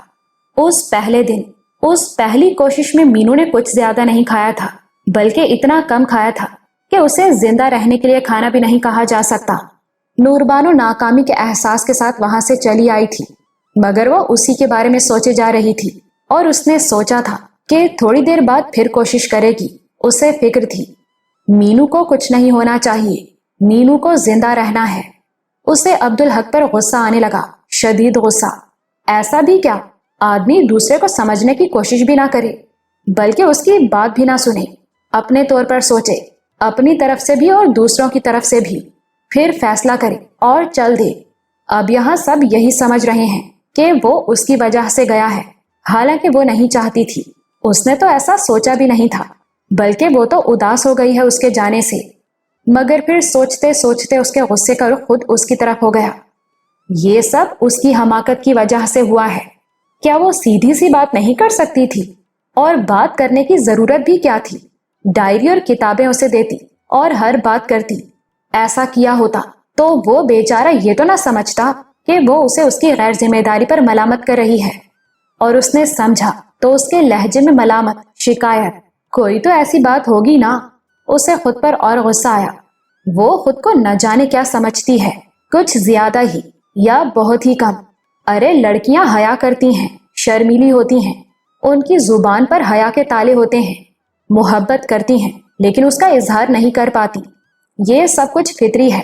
اس پہلے دن، اس پہلی کوشش میں مینو نے کچھ زیادہ نہیں کھایا تھا، بلکہ اتنا کم کھایا تھا کہ اسے زندہ رہنے کے لیے کھانا بھی نہیں کہا جا سکتا۔ نوربانو ناکامی کے احساس کے ساتھ وہاں سے چلی آئی تھی، مگر وہ اسی کے بارے میں سوچے جا رہی تھی، اور اس نے سوچا تھا کہ تھوڑی دیر بعد پھر کوشش کرے گی۔ اسے فکر تھی مینو کو کچھ نہیں ہونا چاہیے، مینو کو زندہ رہنا ہے۔ اسے عبدالحق پر غصہ آنے لگا، شدید غصہ۔ ایسا بھی کیا آدمی دوسرے کو سمجھنے کی کوشش بھی نہ کرے، بلکہ اس کی بات بھی نہ سنے، اپنے طور پر سوچے، اپنی طرف سے بھی اور دوسروں کی طرف سے بھی، پھر فیصلہ کرے اور چل دے۔ اب یہاں سب یہی سمجھ رہے ہیں کہ وہ اس کی وجہ سے گیا ہے، حالانکہ وہ نہیں چاہتی تھی۔ اس نے تو ایسا سوچا بھی نہیں تھا، بلکہ وہ تو اداس ہو گئی ہے اس کے جانے سے۔ مگر پھر سوچتے سوچتے اس کے غصے کا رخ خود اس کی طرف ہو گیا۔ یہ سب اس کی حماقت کی وجہ سے ہوا ہے۔ کیا وہ سیدھی سی بات نہیں کر سکتی تھی؟ اور بات کرنے کی ضرورت بھی کیا تھی؟ ڈائری اور کتابیں اسے دیتی اور ہر بات کرتی۔ ایسا کیا ہوتا تو وہ بیچارہ یہ تو نہ سمجھتا کہ وہ اسے اس کی غیر ذمہ داری پر ملامت کر رہی ہے، اور اس نے سمجھا تو اس کے لہجے میں ملامت، شکایت، کوئی تو ایسی بات ہوگی نا۔ اسے خود پر اور غصہ آیا۔ وہ خود کو نہ جانے کیا سمجھتی ہے، کچھ زیادہ ہی یا بہت ہی کم۔ ارے لڑکیاں حیا کرتی ہیں، شرمیلی ہوتی ہیں، ان کی زبان پر حیا کے تالے ہوتے ہیں، محبت کرتی ہیں لیکن اس کا اظہار نہیں کر پاتی۔ یہ سب کچھ فطری ہے،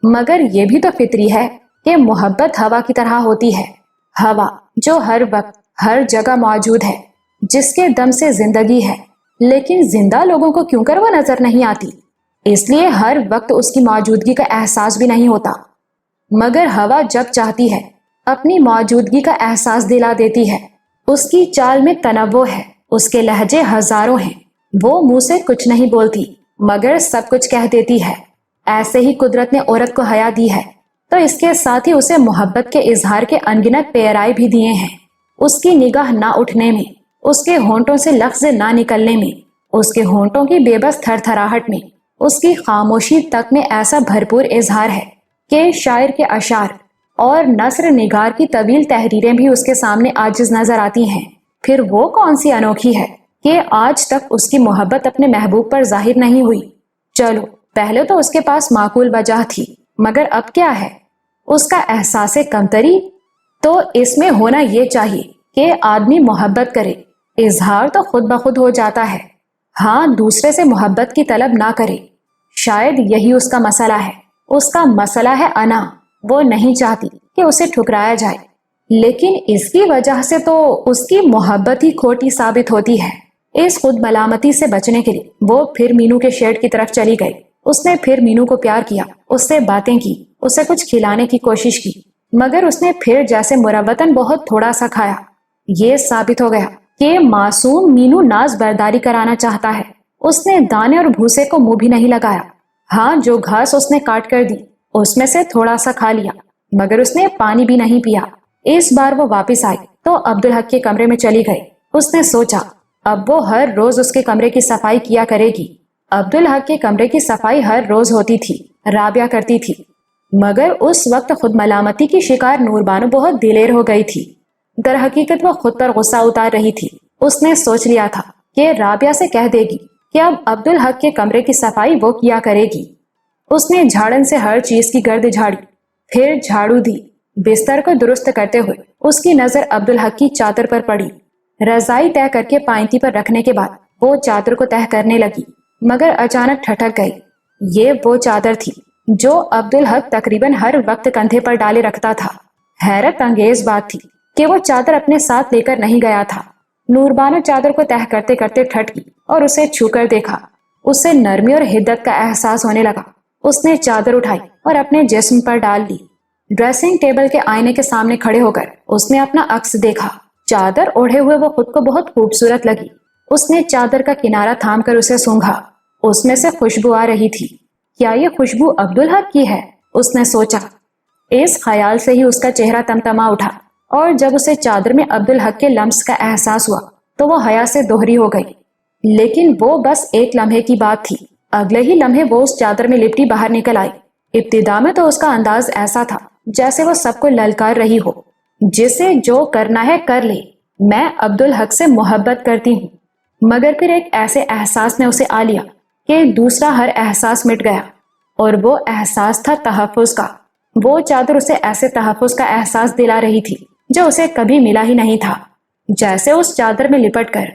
مگر یہ بھی تو فطری ہے کہ محبت ہوا کی طرح ہوتی ہے، ہوا جو ہر وقت ہر جگہ موجود ہے، جس کے دم سے زندگی ہے، لیکن زندہ لوگوں کو کیوں کر وہ نظر نہیں آتی؟ اس لیے ہر وقت اس کی موجودگی کا احساس بھی نہیں ہوتا، مگر ہوا جب چاہتی ہے اپنی موجودگی کا احساس دلا دیتی ہے۔ اس کی چال میں تنوع ہے، اس کے لہجے ہزاروں ہیں، وہ منہ سے کچھ نہیں بولتی مگر سب کچھ کہہ دیتی ہے۔ ایسے ہی قدرت نے عورت کو حیا دی ہے تو اس کے ساتھ ہی اسے محبت کے اظہار کے انگنت پیرائے بھی دیے ہیں۔ اس کی نگاہ نہ اٹھنے میں، اس کے ہونٹوں سے لفظ نہ نکلنے میں، اس کے ہونٹوں کی بے بس تھر تھراہٹ میں، اس کی خاموشی تک میں ایسا بھرپور اظہار ہے کہ شاعر کے اشعار اور نثر نگار کی طویل تحریریں بھی اس کے سامنے عاجز نظر آتی ہیں۔ پھر وہ کون سی انوکھی ہے کہ آج تک اس کی محبت اپنے محبوب پر ظاہر نہیں ہوئی؟ چلو، پہلے تو اس کے پاس معقول وجہ تھی، مگر اب کیا ہے؟ اس کا احساس کمتری؟ تو اس میں ہونا یہ چاہیے کہ آدمی محبت کرے، اظہار تو خود بخود ہو جاتا ہے، ہاں دوسرے سے محبت کی طلب نہ کرے۔ شاید یہی اس کا مسئلہ ہے۔ اس کا مسئلہ ہے انا، وہ نہیں چاہتی کہ اسے ٹھکرایا جائے، لیکن اس کی وجہ سے تو اس کی محبت ہی کھوٹی ثابت ہوتی ہے۔ اس خود ملامتی سے بچنے کے لیے وہ پھر مینو کے شیڈ کی طرف چلی گئی۔ اس نے پھر مینو کو پیار کیا، اس سے باتیں کی، اسے کچھ کھلانے کی کوشش کی، مگر اس نے پھر جیسے مروتاً بہت تھوڑا سا کھایا۔ یہ ثابت ہو گیا کہ معصوم مینو ناز برداری کرانا چاہتا ہے۔ اس نے دانے اور بھوسے کو منہ بھی نہیں لگایا، ہاں جو گھاس اس نے کاٹ کر دی اس میں سے تھوڑا سا کھا لیا، مگر اس نے پانی بھی نہیں پیا۔ اس بار وہ واپس آئی تو عبدالحق کے کمرے میں چلی گئی۔ اس نے سوچا اب وہ ہر روز اس کے کمرے کی صفائی کیا کرے گی۔ عبدالحق کے کمرے کی صفائی ہر روز ہوتی تھی، رابعہ کرتی تھی، مگر اس وقت خود ملامتی کی شکار نور بانو بہت دلیر ہو گئی تھی۔ در حقیقت وہ خود پر غصہ اتار رہی تھی۔ اس نے سوچ لیا تھا کہ رابعہ سے کہہ دے گی کہ اب عبدالحق کے کمرے کی صفائی وہ کیا کرے گی۔ اس نے جھاڑن سے ہر چیز کی گرد جھاڑی، پھر جھاڑو دی۔ بستر کو درست کرتے ہوئے اس کی نظر عبدالحق کی چادر پر پڑی۔ رضائی طے کر کے پائنتی پر رکھنے کے بعد وہ چادر کو تہہ کرنے لگی، مگر اچانک ٹھٹک گئی۔ یہ وہ چادر تھی جو عبدالحق تقریباً ہر وقت کندھے پر ڈالے رکھتا تھا۔ حیرت انگیز بات تھی کہ وہ چادر اپنے ساتھ لے کر نہیں گیا تھا۔ نور بانو چادر کو تہہ کرتے کرتے ٹھٹکی اور اسے چھو کر دیکھا۔ اسے نرمی اور حدت کا احساس ہونے لگا۔ اس نے چادر اٹھائی اور اپنے جسم پر ڈال لی۔ ڈریسنگ ٹیبل کے آئینے کے سامنے کھڑے ہو کر اس نے اپنا عکس دیکھا۔ چادر اوڑھے ہوئے وہ خود کو بہت خوبصورت لگی۔ اس نے چادر کا کنارہ تھام کر اسے سونگھا۔ اس میں سے خوشبو آ رہی تھی۔ کیا یہ خوشبو عبدالحق کی ہے؟ اس نے سوچا۔ اس خیال سے ہی اس کا چہرہ تمتما اٹھا، اور جب اسے چادر میں عبدالحق کے لمس کا احساس ہوا تو وہ حیا سے دوہری ہو گئی۔ لیکن وہ بس ایک لمحے کی بات تھی۔ اگلے ہی لمحے وہ اس چادر میں لپٹی باہر نکل آئی۔ ابتدا میں تو اس کا انداز ایسا تھا جیسے وہ سب کو للکار رہی ہو، جسے جو کرنا ہے کر لے، میں عبدالحق سے محبت کرتی ہوں۔ مگر پھر ایک ایسے احساس نے اسے آ لیا کہ دوسرا ہر احساس مٹ گیا، اور وہ احساس تھا تحفظ کا۔ وہ چادر اسے ایسے تحفظ کا احساس دلا رہی تھی جو اسے کبھی ملا ہی نہیں تھا۔ جیسے اس چادر میں لپٹ کر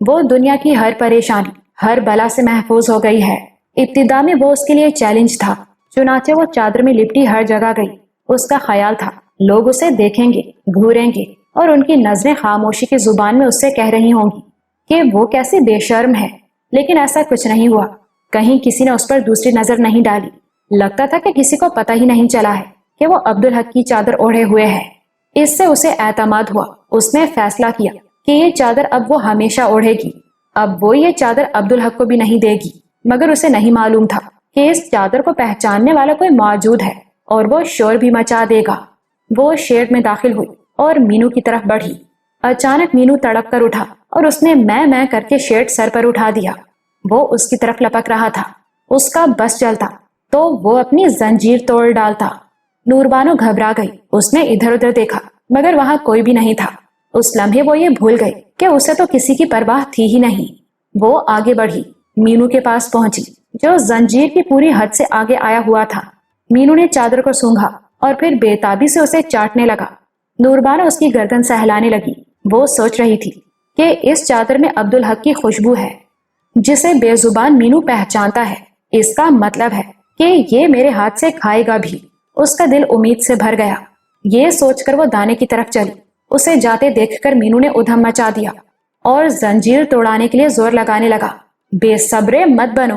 وہ دنیا کی ہر پریشانی، ہر بلا سے محفوظ ہو گئی ہے۔ ابتدا میں وہ اس کے لیے چیلنج تھا، چنانچہ وہ چادر میں لپٹی ہر جگہ گئی۔ اس کا خیال تھا لوگ اسے دیکھیں گے، گھوریں گے، اور ان کی نظریں خاموشی کی زبان میں اس سے کہہ رہی ہوں گی کہ وہ کیسی بے شرم ہے۔ لیکن ایسا کچھ نہیں ہوا۔ کہیں کسی نے اس پر دوسری نظر نہیں ڈالی۔ لگتا تھا کہ کسی کو پتہ ہی نہیں چلا ہے کہ وہ عبدالحق کی چادر اوڑھے ہوئے ہے۔ اس سے اسے اعتماد ہوا۔ اس نے فیصلہ کیا کہ یہ چادر اب وہ ہمیشہ اوڑھے گی۔ اب وہ یہ چادر عبدالحق کو بھی نہیں دے گی، مگر اسے نہیں معلوم تھا کہ اس چادر کو پہچاننے والا کوئی موجود ہے اور وہ شور بھی مچا دے گا۔ وہ شیڈ میں داخل ہوئی اور مینو کی طرف بڑھی۔ اچانک مینو تڑپ کر اٹھا اور اس نے میں کر کے شیڈ سر پر اٹھا دیا۔ وہ اس کی طرف لپک رہا تھا۔ اس کا بس چلتا تو وہ اپنی زنجیر توڑ ڈالتا۔ نور بانو گھبرا گئی۔ اس نے ادھر ادھر دیکھا مگر وہاں کوئی بھی نہیں تھا۔ اس لمحے وہ یہ بھول گئی کہ اسے تو کسی کی پرواہ تھی ہی نہیں۔ وہ آگے بڑھی، مینو کے پاس پہنچی جو زنجیر کی پوری حد سے آگے آیا ہوا تھا۔ مینو نے چادر کو سونگھا اور پھر بےتابی سے اسے چاٹنے لگا۔ نور بانو اس کی گردن سہلانے لگی۔ وہ سوچ رہی تھی کہ اس چادر میں عبدالحق کی خوشبو ہے جسے بے زبان مینو پہچانتا ہے۔ اس کا مطلب ہے کہ یہ میرے ہاتھ سے کھائے گا بھی۔ اس کا دل امید سے بھر گیا۔ یہ سوچ کر وہ دانے کی طرف چلی۔ اسے جاتے دیکھ کر مینو نے ادھم مچا دیا اور زنجیر توڑانے کے لیے زور لگانے لگا۔ بے صبرے مت بنو،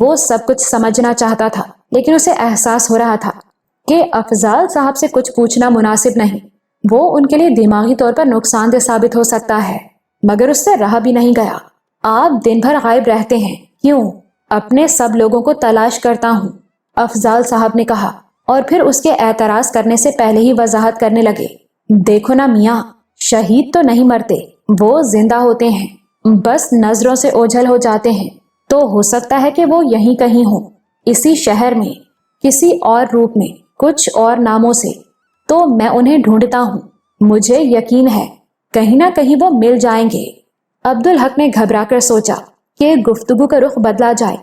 وہ سب کچھ سمجھنا چاہتا تھا، لیکن اسے احساس ہو رہا تھا کہ افضال صاحب سے کچھ پوچھنا مناسب نہیں، وہ ان کے لیے دماغی طور پر نقصان دہ ثابت ہو سکتا ہے۔ مگر اس سے رہا بھی نہیں گیا۔ آپ دن بھر غائب رہتے ہیں، کیوں؟ اپنے سب لوگوں کو تلاش کرتا ہوں، افضال صاحب نے کہا، اور پھر اس کے اعتراض کرنے سے پہلے ہی وضاحت کرنے لگے۔ دیکھو نا میاں، شہید تو نہیں مرتے، وہ زندہ ہوتے ہیں، بس نظروں سے اوجھل ہو جاتے ہیں۔ تو ہو سکتا ہے کہ وہ یہیں کہیں ہوں، اسی شہر میں، کسی اور روپ میں، کچھ اور ناموں سے۔ تو میں انہیں ڈھونڈتا ہوں، مجھے یقین ہے کہیں نہ کہیں وہ مل جائیں گے۔ عبدالحق نے گھبرا کر سوچا کہ گفتگو کا رخ بدلا جائے۔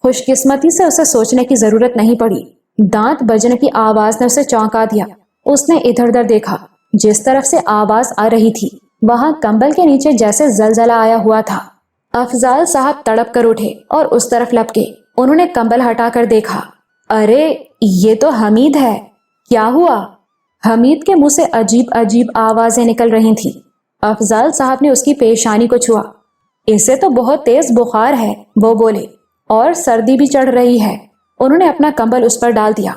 خوش قسمتی سے اسے سوچنے کی ضرورت نہیں پڑی۔ دانت بجنے کی آواز نے اسے چونکا دیا۔ اس نے ادھر ادھر دیکھا، جس طرف سے آواز آ رہی تھی وہاں کمبل کے نیچے جیسے زلزلہ آیا ہوا تھا۔ افضال صاحب تڑپ کر اٹھے اور اس طرف لپکے۔ انہوں نے کمبل ہٹا کر دیکھا۔ ارے یہ تو حمید ہے، کیا ہوا؟ حمید کے منہ سے عجیب عجیب آوازیں نکل رہی تھیں۔ افضال صاحب نے اس کی پیشانی کو چھوا۔ اسے تو بہت تیز بخار ہے، وہ بولے، اور سردی بھی چڑھ رہی ہے۔ انہوں نے اپنا کمبل اس پر ڈال دیا۔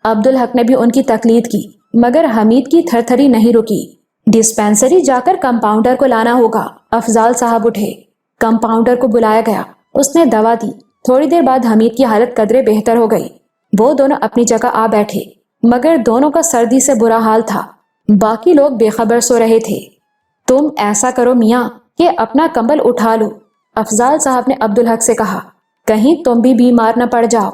عبدالحق نے بھی ان کی تقلید کی، مگر حمید کی تھر تھری نہیں رکی۔ ڈسپینسری جا کر کمپاؤنڈر کو لانا ہوگا۔ افضال صاحب اٹھے۔ کمپاؤنڈر کو بلایا گیا۔ اس نے دوا دی۔ تھوڑی دیر بعد حمید کی حالت قدرے بہتر ہو گئی۔ وہ دونوں اپنی جگہ آ بیٹھے، مگر دونوں کا سردی سے برا حال تھا۔ باقی لوگ بے خبر سو رہے تھے۔ تم ایسا کرو میاں کہ اپنا کمبل اٹھا لو، افضال صاحب نے عبدالحق سے کہا، کہیں تم بھی بیمار نہ پڑ جاؤ۔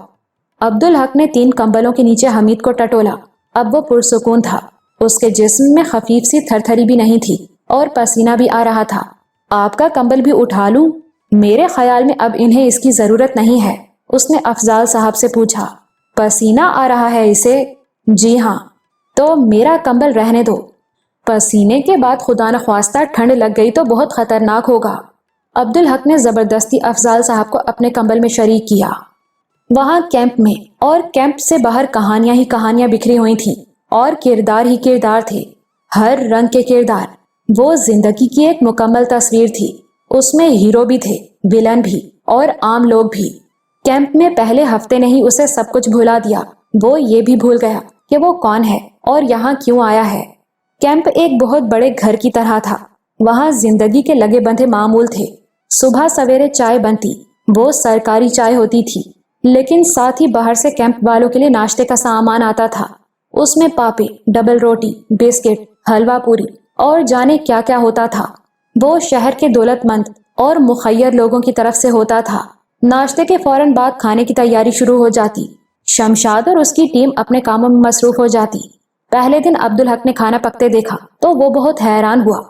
عبدالحق نے 3 کمبلوں کے نیچے حمید کو ٹٹولا۔ اب وہ پرسکون تھا۔ اس کے جسم میں خفیف سی تھر تھری بھی نہیں تھی اور پسینہ بھی آ رہا تھا۔ آپ کا کمبل بھی اٹھا لوں؟ میرے خیال میں اب انہیں اس کی ضرورت نہیں ہے، اس نے افضال صاحب سے پوچھا۔ پسینہ آ رہا ہے اسے؟ جی ہاں۔ تو میرا کمبل رہنے دو۔ پسینے کے بعد خدا نخواستہ ٹھنڈ لگ گئی تو بہت خطرناک ہوگا۔ عبدالحق نے زبردستی افضال صاحب کو اپنے کمبل میں شریک کیا۔ وہاں کیمپ میں اور کیمپ سے باہر کہانیاں ہی کہانیاں بکھری ہوئی تھیں اور کردار ہی کردار تھے، ہر رنگ کے کردار۔ وہ زندگی کی ایک مکمل تصویر تھی۔ اس میں ہیرو بھی تھے، ویلن بھی، اور عام لوگ بھی۔ کیمپ میں پہلے ہفتے نے ہی اسے سب کچھ بھلا دیا۔ وہ یہ بھی بھول گیا کہ وہ کون ہے اور یہاں کیوں آیا ہے۔ کیمپ ایک بہت بڑے گھر کی طرح تھا۔ وہاں زندگی کے لگے بندھے معمول تھے۔ صبح سویرے چائے بنتی، وہ سرکاری چائے ہوتی تھی، لیکن ساتھ ہی باہر سے کیمپ والوں کے لیے ناشتے کا سامان آتا تھا۔ اس میں پاپے، ڈبل روٹی، بسکٹ، حلوہ پوری اور جانے کیا کیا ہوتا تھا۔ وہ شہر کے دولت مند اور مخیر لوگوں کی طرف سے ہوتا تھا۔ ناشتے کے فوراً بعد کھانے کی تیاری شروع ہو جاتی۔ شمشاد اور اس کی ٹیم اپنے کاموں میں مصروف ہو جاتی۔ پہلے دن عبدالحق نے کھانا پکتے دیکھا تو وہ بہت حیران ہوا۔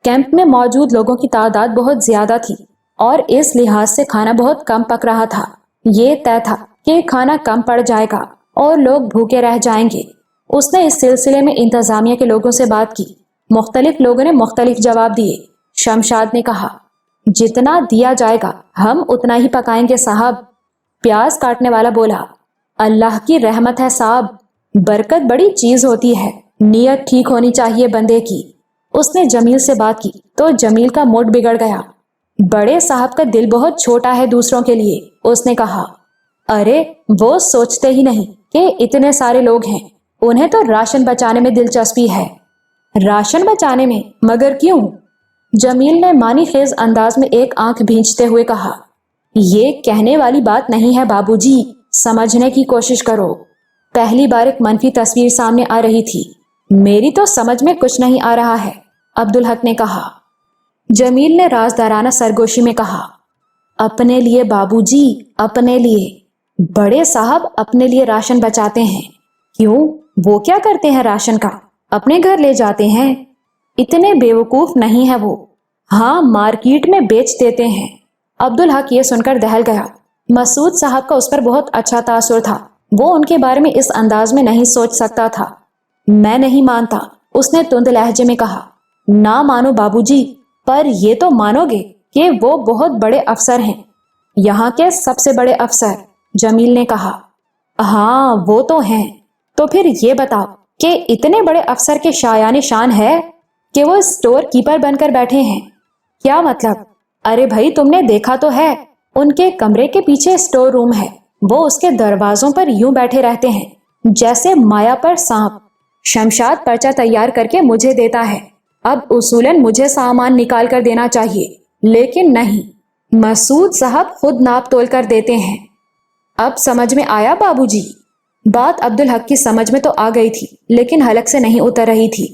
کیمپ میں موجود لوگوں کی تعداد بہت زیادہ تھی اور اس لحاظ سے کھانا بہت کم پک رہا تھا۔ یہ طے تھا کہ کھانا کم پڑ جائے گا اور لوگ بھوکے رہ جائیں گے۔ اس نے اس سلسلے میں انتظامیہ کے لوگوں سے بات کی۔ مختلف لوگوں نے مختلف جواب دیے۔ شمشاد نے کہا، جتنا دیا جائے گا ہم اتنا ہی پکائیں گے صاحب۔ پیاز کاٹنے والا بولا، اللہ کی رحمت ہے صاحب، برکت بڑی چیز ہوتی ہے، نیت ٹھیک ہونی چاہیے بندے کی۔ اس نے جمیل سے بات کی تو جمیل کا موڈ بگڑ گیا۔ بڑے صاحب کا دل بہت چھوٹا ہے دوسروں کے لیے، اس نے کہا۔ ارے وہ سوچتے ہی نہیں کہ اتنے سارے لوگ ہیں، انہیں تو راشن بچانے میں دلچسپی ہے۔ راشن بچانے میں؟ مگر کیوں؟ جمیل نے معنی خیز انداز میں ایک آنکھ بھینچتے ہوئے کہا، یہ کہنے والی بات نہیں ہے بابو جی، سمجھنے کی کوشش کرو۔ پہلی بار ایک منفی تصویر سامنے آ رہی تھی۔ میری تو سمجھ میں کچھ نہیں آ رہا ہے، عبدالحق نے کہا۔ جمیل نے رازدارانہ سرگوشی میں کہا، اپنے لیے بابو جی، اپنے لیے۔ بڑے صاحب اپنے لیے راشن بچاتے ہیں؟ کیوں؟ وہ کیا کرتے ہیں راشن کا؟ اپنے گھر لے جاتے ہیں؟ اتنے بیوقوف نہیں ہے وہ۔ ہاں، مارکیٹ میں بیچ دیتے ہیں۔ عبدالحق یہ سن کر دہل گیا۔ مسعود صاحب کا اس پر بہت اچھا تاثر تھا۔ وہ ان کے بارے میں اس انداز میں نہیں سوچ سکتا تھا۔ میں نہیں مانتا، اس نے تند لہجے میں کہا۔ نہ مانو بابو جی، پر یہ تو مانو گے کہ وہ بہت بڑے افسر ہیں، یہاں کے سب سے بڑے افسر، جمیل نے کہا۔ ہاں وہ تو ہیں۔ تو پھر یہ بتاؤ کہ اتنے بڑے افسر کے شایان شان ہے کہ وہ اسٹور کیپر بن کر بیٹھے ہیں؟ کیا مطلب؟ ارے بھائی تم نے دیکھا تو ہے، ان کے کمرے کے پیچھے اسٹور روم ہے، وہ اس کے دروازوں پر یوں بیٹھے رہتے ہیں جیسے مایا پر سانپ۔ شمشاد پرچہ تیار کر کے مجھے دیتا ہے، اب اصولاً مجھے سامان نکال کر دینا چاہیے، لیکن نہیں، مسعود صاحب خود ناپ تول کر دیتے ہیں۔ اب سمجھ میں آیا بابو جی؟ بات عبدالحق کی سمجھ میں تو آ گئی تھی، لیکن حلق سے نہیں اتر رہی تھی۔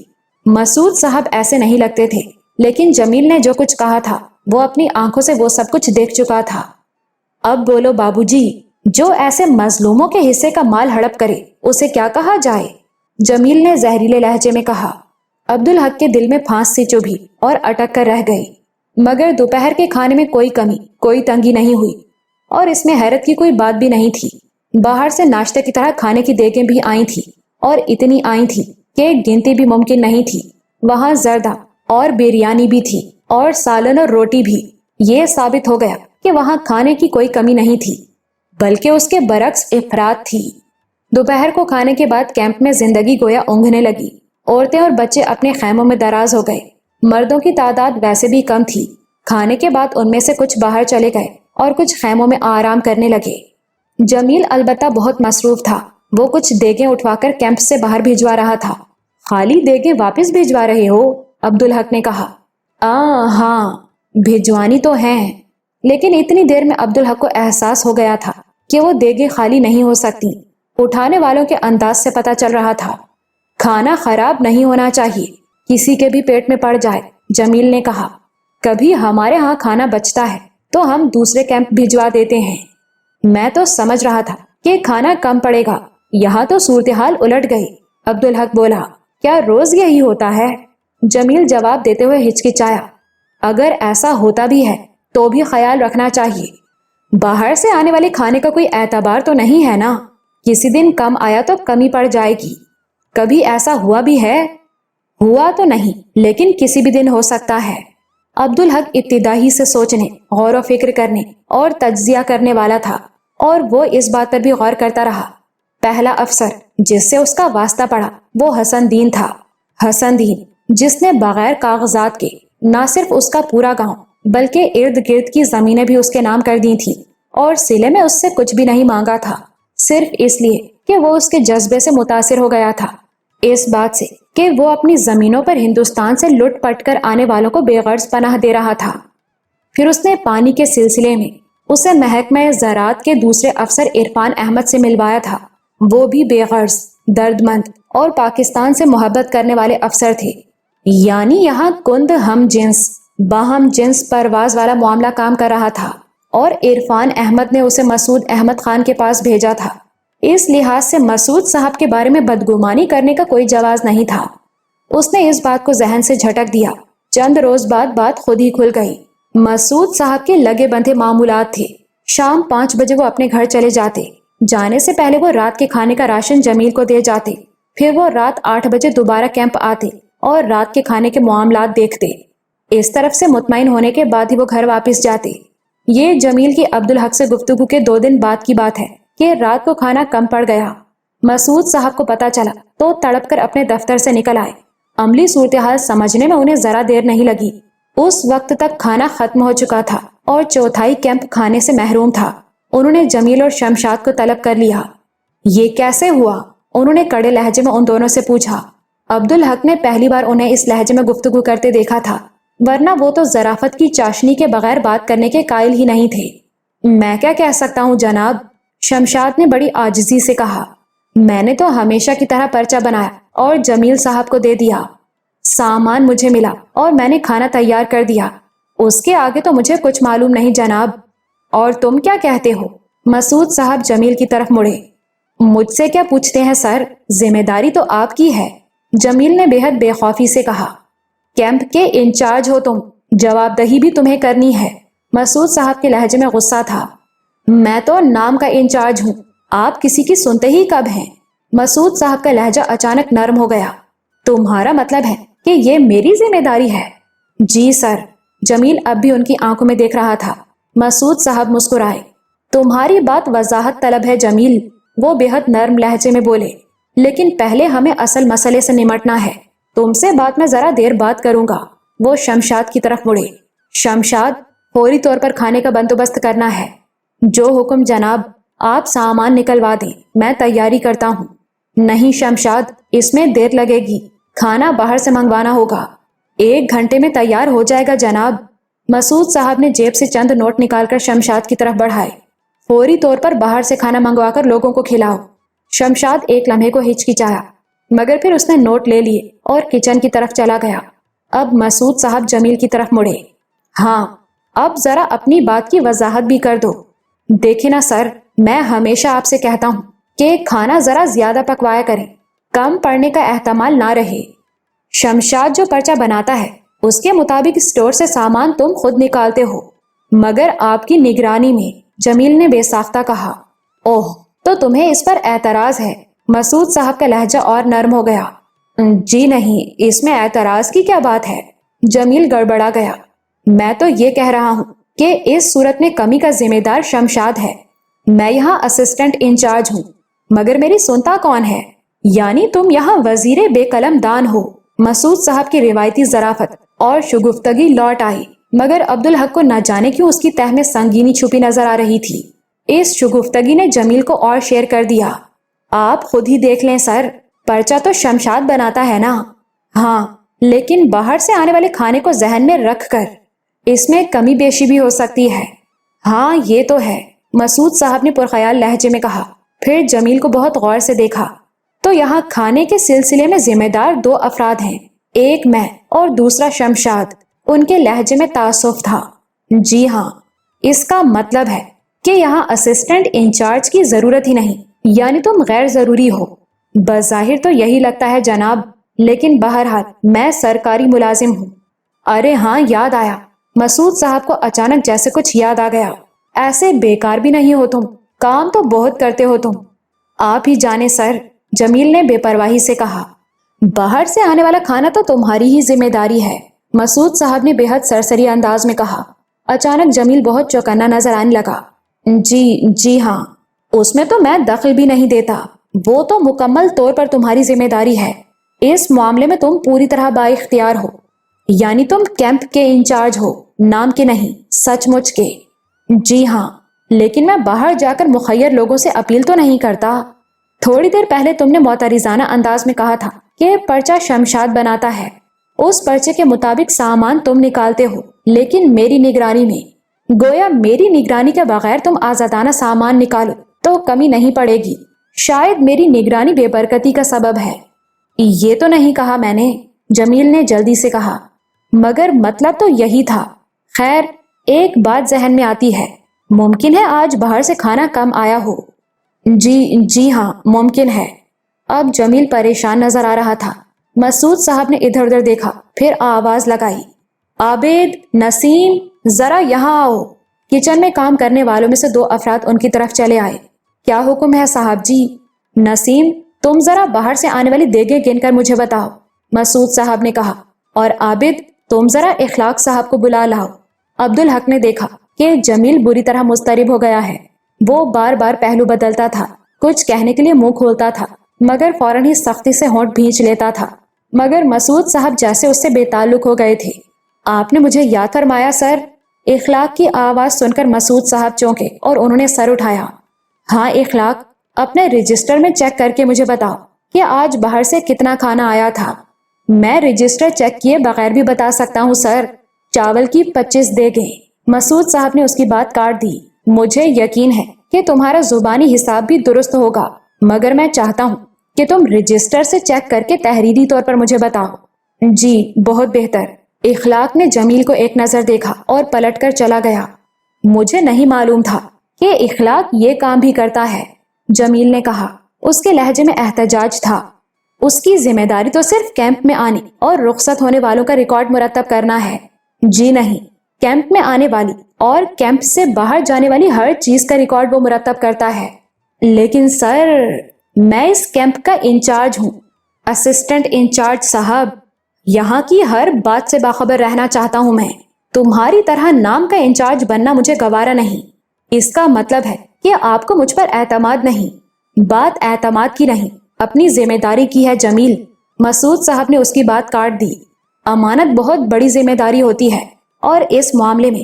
مسعود صاحب ایسے نہیں لگتے تھے، لیکن جمیل نے جو کچھ کہا تھا وہ اپنی آنکھوں سے وہ سب کچھ دیکھ چکا تھا۔ اب بولو بابو جی، جو ایسے مظلوموں کے حصے کا مال ہڑپ کرے اسے کیا کہا جائے؟ جمیل نے زہریلے لہجے میں کہا۔ عبدالحق کے دل میں پھانس سی چبھی اور اٹک کر رہ گئی، مگر دوپہر کے کھانے میں کوئی کمی، کوئی تنگی نہیں ہوئی، اور اس میں حیرت کی کوئی بات بھی نہیں تھی۔ باہر سے ناشتے کی طرح کھانے کی دیگیں بھی آئی تھی، اور اتنی آئی تھی کہ گنتی بھی ممکن نہیں تھی۔ وہاں زردہ اور بریانی بھی تھی، اور سالن اور روٹی بھی۔ یہ ثابت ہو گیا کہ وہاں کھانے کی کوئی کمی نہیں تھی، بلکہ اس کے برعکس افراط تھی۔ دوپہر کو کھانے کے بعد کیمپ میں زندگی گویا اونگنے لگی۔ عورتیں اور بچے اپنے خیموں میں دراز ہو گئے۔ مردوں کی تعداد ویسے بھی کم تھی۔ کھانے کے بعد ان میں سے کچھ باہر چلے گئے اور کچھ خیموں میں آرام کرنے لگے۔ جمیل البتہ بہت مصروف تھا۔ وہ کچھ دیگیں اٹھوا کر کیمپ سے باہر بھیجوا رہا تھا۔ خالی دیگیں واپس بھیجوا رہے ہو؟ عبدالحق نے کہا۔ ہاں، بھیجوانی تو ہیں، لیکن اتنی دیر میں عبدالحق کو احساس ہو گیا تھا کہ وہ دیگیں خالی نہیں ہو سکتی۔ اٹھانے والوں کے انداز سے پتہ چل رہا تھا۔ کھانا خراب نہیں ہونا چاہیے، کسی کے بھی پیٹ میں پڑ جائے، جمیل نے کہا۔ کبھی ہمارے ہاں کھانا بچتا ہے تو ہم دوسرے کیمپ بھجوا دیتے ہیں۔ میں تو سمجھ رہا تھا کہ کھانا کم پڑے گا، یہاں تو صورتحال الٹ گئی۔ عبدالحق بولا۔ کیا روز یہی ہوتا ہے؟ جمیل جواب دیتے ہوئے ہچکچایا۔ اگر ایسا ہوتا بھی ہے تو بھی خیال رکھنا چاہیے، باہر سے آنے والے کھانے کا کوئی اعتبار تو نہیں ہے نا، کسی دن کم آیا تو کمی پڑ جائے گی۔ کبھی ایسا ہوا بھی ہے؟ ہوا تو نہیں، لیکن کسی بھی دن ہو سکتا ہے۔ عبدالحق ابتدائی سے سوچنے، غور و فکر کرنے اور تجزیہ کرنے والا تھا، اور وہ اس بات پر بھی غور کرتا رہا۔ پہلا افسر جس سے اس کا واسطہ پڑا وہ حسن دین تھا۔ حسن دین جس نے بغیر کاغذات کے نہ صرف اس کا پورا گاؤں بلکہ ارد گرد کی زمینیں بھی اس کے نام کر دی تھی، اور صلے میں اس سے کچھ بھی نہیں مانگا تھا، صرف اس لیے کہ وہ اس کے جذبے سے متاثر ہو گیا تھا، اس بات سے کہ وہ اپنی زمینوں پر ہندوستان سے لٹ پٹ کر آنے والوں کو بے غرض پناہ دے رہا تھا۔ پھر اس نے پانی کے سلسلے میں اسے محکمہ زراعت کے دوسرے افسر عرفان احمد سے ملوایا تھا۔ وہ بھی بے غرض، درد مند اور پاکستان سے محبت کرنے والے افسر تھے۔ یعنی یہاں کند ہم جنس باہم جنس پرواز والا معاملہ کام کر رہا تھا، اور عرفان احمد نے اسے مسعود احمد خان کے پاس بھیجا تھا۔ اس لحاظ سے مسعود صاحب کے بارے میں بدگمانی کرنے کا کوئی جواز نہیں تھا۔ اس نے اس بات کو ذہن سے جھٹک دیا۔ چند روز بعد بات خود ہی کھل گئی۔ مسعود صاحب کے لگے بندھے معمولات تھے۔ شام 5 بجے وہ اپنے گھر چلے جاتے۔ جانے سے پہلے وہ رات کے کھانے کا راشن جمیل کو دے جاتے، پھر وہ رات 8 بجے دوبارہ کیمپ آتے اور رات کے کھانے کے معاملات دیکھتے۔ اس طرف سے مطمئن ہونے کے بعد ہی وہ گھر واپس جاتے۔ یہ جمیل کی عبدالحق سے گفتگو کے 2 دن بعد کی بات ہے کہ رات کو کھانا کم پڑ گیا۔ مسعود صاحب کو پتا چلا تو تڑپ کر اپنے دفتر سے نکل آئے۔ عملی صورتحال سمجھنے میں انہیں ذرا دیر نہیں لگی۔ اس وقت تک کھانا ختم ہو چکا تھا اور چوتھائی کیمپ کھانے سے محروم تھا۔ انہوں نے جمیل اور شمشاد کو طلب کر لیا۔ یہ کیسے ہوا؟ انہوں نے کڑے لہجے میں ان دونوں سے پوچھا۔ عبدالحق نے پہلی بار انہیں اس لہجے میں گفتگو کرتے دیکھا تھا، ورنہ وہ تو ظرافت کی چاشنی کے بغیر بات کرنے کے قائل ہی نہیں تھے۔ میں کیا کہہ سکتا ہوں جناب، شمشاد نے بڑی عاجزی سے کہا۔ میں نے تو ہمیشہ کی طرح پرچہ بنایا اور جمیل صاحب کو دے دیا۔ سامان مجھے ملا اور میں نے کھانا تیار کر دیا، اس کے آگے تو مجھے کچھ معلوم نہیں جناب۔ اور تم کیا کہتے ہو؟ مسعود صاحب جمیل کی طرف مڑے۔ مجھ سے کیا پوچھتے ہیں سر، ذمہ داری تو آپ کی ہے، جمیل نے بے حد بے خوفی سے کہا۔ کیمپ کے انچارج ہو تم، جواب دہی بھی تمہیں کرنی ہے۔ مسعود صاحب کے لہجے میں غصہ تھا۔ میں تو نام کا انچارج ہوں، آپ کسی کی سنتے ہی کب ہیں؟ مسعود صاحب کا لہجہ اچانک نرم ہو گیا۔ تمہارا مطلب ہے کہ یہ میری ذمہ داری ہے؟ جی سر۔ جمیل اب بھی ان کی آنکھوں میں دیکھ رہا تھا۔ مسعود صاحب مسکرائے۔ تمہاری بات وضاحت طلب ہے جمیل، وہ بے حد نرم لہجے میں بولے، لیکن پہلے ہمیں اصل مسئلے سے نمٹنا ہے۔ تم سے بات میں ذرا دیر بات کروں گا۔ وہ شمشاد کی طرف مڑے۔ شمشاد، فوری طور پر کھانے کا بندوبست کرنا ہے۔ جو حکم جناب، آپ سامان نکلوا دیں، میں تیاری کرتا ہوں۔ نہیں شمشاد، اس میں دیر لگے گی، کھانا باہر سے منگوانا ہوگا۔ 1 گھنٹے میں تیار ہو جائے گا جناب۔ مسعود صاحب نے جیب سے چند نوٹ نکال کر شمشاد کی طرف بڑھائے۔ فوری طور پر باہر سے کھانا منگوا کر لوگوں کو کھلاؤ۔ شمشاد ایک لمحے کو ہچکچایا، مگر پھر اس نے نوٹ لے لیے اور کچن کی طرف چلا گیا۔ اب مسعود صاحب جمیل کی طرف مڑے۔ ہاں، اب ذرا اپنی بات کی وضاحت بھی کر دو۔ دیکھیں نا سر، میں ہمیشہ آپ سے کہتا ہوں کہ کھانا ذرا زیادہ پکوایا کریں، کم پڑنے کا احتمال نہ رہے۔ شمشاد جو پرچہ بناتا ہے اس کے مطابق اسٹور سے سامان تم خود نکالتے ہو، مگر آپ کی نگرانی میں، جمیل نے بے ساختہ کہا۔ اوہ، تو تمہیں اس پر اعتراض ہے؟ مسعود صاحب کا لہجہ اور نرم ہو گیا۔ جی نہیں، اس میں اعتراض کی کیا بات ہے؟ جمیل گڑبڑا گیا۔ میں تو یہ کہہ رہا ہوں کہ اس صورت میں کمی کا ذمہ دار شمشاد ہے۔ میں یہاں اسسٹنٹ انچارج ہوں، مگر میری سنتا کون ہے؟ یعنی تم یہاں وزیر بے قلم دان ہو۔ مسعود صاحب کی روایتی ظرافت اور شگفتگی لوٹ آئی، مگر عبدالحق کو نہ جانے کیوں اس کی تہ میں سنگینی چھپی نظر آ رہی تھی۔ اس شگفتگی نے جمیل کو اور شیر کر دیا۔ آپ خود ہی دیکھ لیں سر، پرچہ تو شمشاد بناتا ہے نا؟ ہاں، لیکن باہر سے آنے والے کھانے کو ذہن میں رکھ کر اس میں کمی بیشی بھی ہو سکتی ہے۔ ہاں یہ تو ہے، مسعود صاحب نے پرخیال لہجے میں کہا، پھر جمیل کو بہت غور سے دیکھا۔ تو یہاں کھانے کے سلسلے میں ذمہ دار 2 افراد ہیں، ایک میں اور دوسرا شمشاد۔ ان کے لہجے میں تعصب تھا۔ جی ہاں، اس کا مطلب ہے کہ یہاں اسسٹنٹ انچارج کی ضرورت ہی نہیں، یعنی تم غیر ضروری ہو۔ بظاہر تو یہی لگتا ہے جناب، لیکن بہرحال میں سرکاری ملازم ہوں۔ ارے ہاں، یاد آیا۔ مسعود صاحب کو اچانک جیسے کچھ یاد آ گیا۔ ایسے بیکار بھی نہیں ہو تم، کام تو بہت کرتے ہو تم۔ آپ ہی جانے سر، جمیل نے بے پرواہی سے کہا۔ باہر سے آنے والا کھانا تو تمہاری ہی ذمہ داری ہے، مسعود صاحب نے بے حد سرسری انداز میں کہا۔ اچانک جمیل بہت چوکنا نظر آنے لگا۔ جی ہاں، اس میں تو میں دخل بھی نہیں دیتا، وہ تو مکمل طور پر تمہاری ذمہ داری ہے۔ اس معاملے میں تم پوری طرح با اختیار ہو، یعنی تم کیمپ کے انچارج ہو، نام کے نہیں، سچ مچ کے۔ جی ہاں، لیکن میں باہر جا کر مخیر لوگوں سے اپیل تو نہیں کرتا۔ تھوڑی دیر پہلے تم نے معترضانہ انداز میں کہا تھا کہ پرچہ شمشاد بناتا ہے، اس پرچے کے مطابق سامان تم نکالتے ہو، لیکن میری نگرانی میں، گویا میری نگرانی کے بغیر تم آزادانہ سامان نکالو تو کمی نہیں پڑے گی۔ شاید میری نگرانی بے برکتی کا سبب ہے۔ یہ تو نہیں کہا میں نے، جمیل نے جلدی سے کہا، مگر مطلب تو یہی تھا۔ خیر، ایک بات ذہن میں آتی ہے، ممکن ہے آج باہر سے کھانا کم آیا ہو۔ جی ہاں، ممکن ہے۔ اب جمیل پریشان نظر آ رہا تھا۔ مسعود صاحب نے ادھر ادھر دیکھا، پھر آواز لگائی، عابد، نسیم، ذرا یہاں آؤ۔ کچن میں کام کرنے والوں میں سے 2 افراد ان کی طرف چلے آئے۔ کیا حکم ہے صاحب جی؟ نسیم، تم ذرا باہر سے آنے والی دیگیں گن کر مجھے بتاؤ، مسعود صاحب نے کہا، اور عابد، تم ذرا اخلاق صاحب کو بلا لاؤ۔ عبدالحق نے دیکھا کہ جمیل بری طرح مضطرب ہو گیا ہے۔ وہ بار بار پہلو بدلتا تھا، کچھ کہنے کے لیے منہ کھولتا تھا، مگر فوراً ہی سختی سے ہونٹ بھینچ لیتا تھا۔ مگر مسعود صاحب جیسے اس سے بے تعلق ہو گئے تھے۔ آپ نے مجھے یاد فرمایا سر؟ اخلاق کی آواز سن کر مسعود صاحب چونکے اور انہوں نے سر اٹھایا۔ ہاں اخلاق، اپنے رجسٹر میں چیک کر کے مجھے بتاؤ کہ آج باہر سے کتنا کھانا آیا تھا۔ میں رجسٹر چیک کیے بغیر بھی بتا سکتا ہوں سر۔ چاول کی 25 دیگیں۔ مسعود صاحب نے اس کی بات کاٹ دی۔ مجھے یقین ہے کہ تمہارا زبانی حساب بھی درست ہوگا، مگر میں چاہتا ہوں کہ تم رجسٹر سے چیک کر کے تحریری طور پر مجھے بتاؤ۔ جی، بہت بہتر۔ اخلاق نے جمیل کو ایک نظر دیکھا اور پلٹ کر چلا گیا۔ مجھے نہیں معلوم تھا کہ اخلاق یہ کام بھی کرتا ہے، جمیل نے کہا۔ اس کے لہجے میں احتجاج تھا۔ اس کی ذمہ داری تو صرف کیمپ میں آنے اور رخصت ہونے والوں کا ریکارڈ مرتب کرنا ہے۔ جی نہیں، کیمپ میں آنے والی اور کیمپ سے باہر جانے والی ہر چیز کا ریکارڈ وہ مرتب کرتا ہے۔ لیکن سر، میں اس کیمپ کا انچارج ہوں، اسسٹنٹ انچارج صاحب۔ یہاں کی ہر بات سے باخبر رہنا چاہتا ہوں میں۔ تمہاری طرح نام کا انچارج بننا مجھے گوارا نہیں۔ اس کا مطلب ہے کہ آپ کو مجھ پر اعتماد نہیں۔ بات اعتماد کی نہیں، اپنی ذمہ داری کی ہے جمیل۔ مسعود صاحب نے اس کی بات کاٹ دی۔ امانت بہت بڑی ذمہ داری ہوتی ہے، اور اس معاملے میں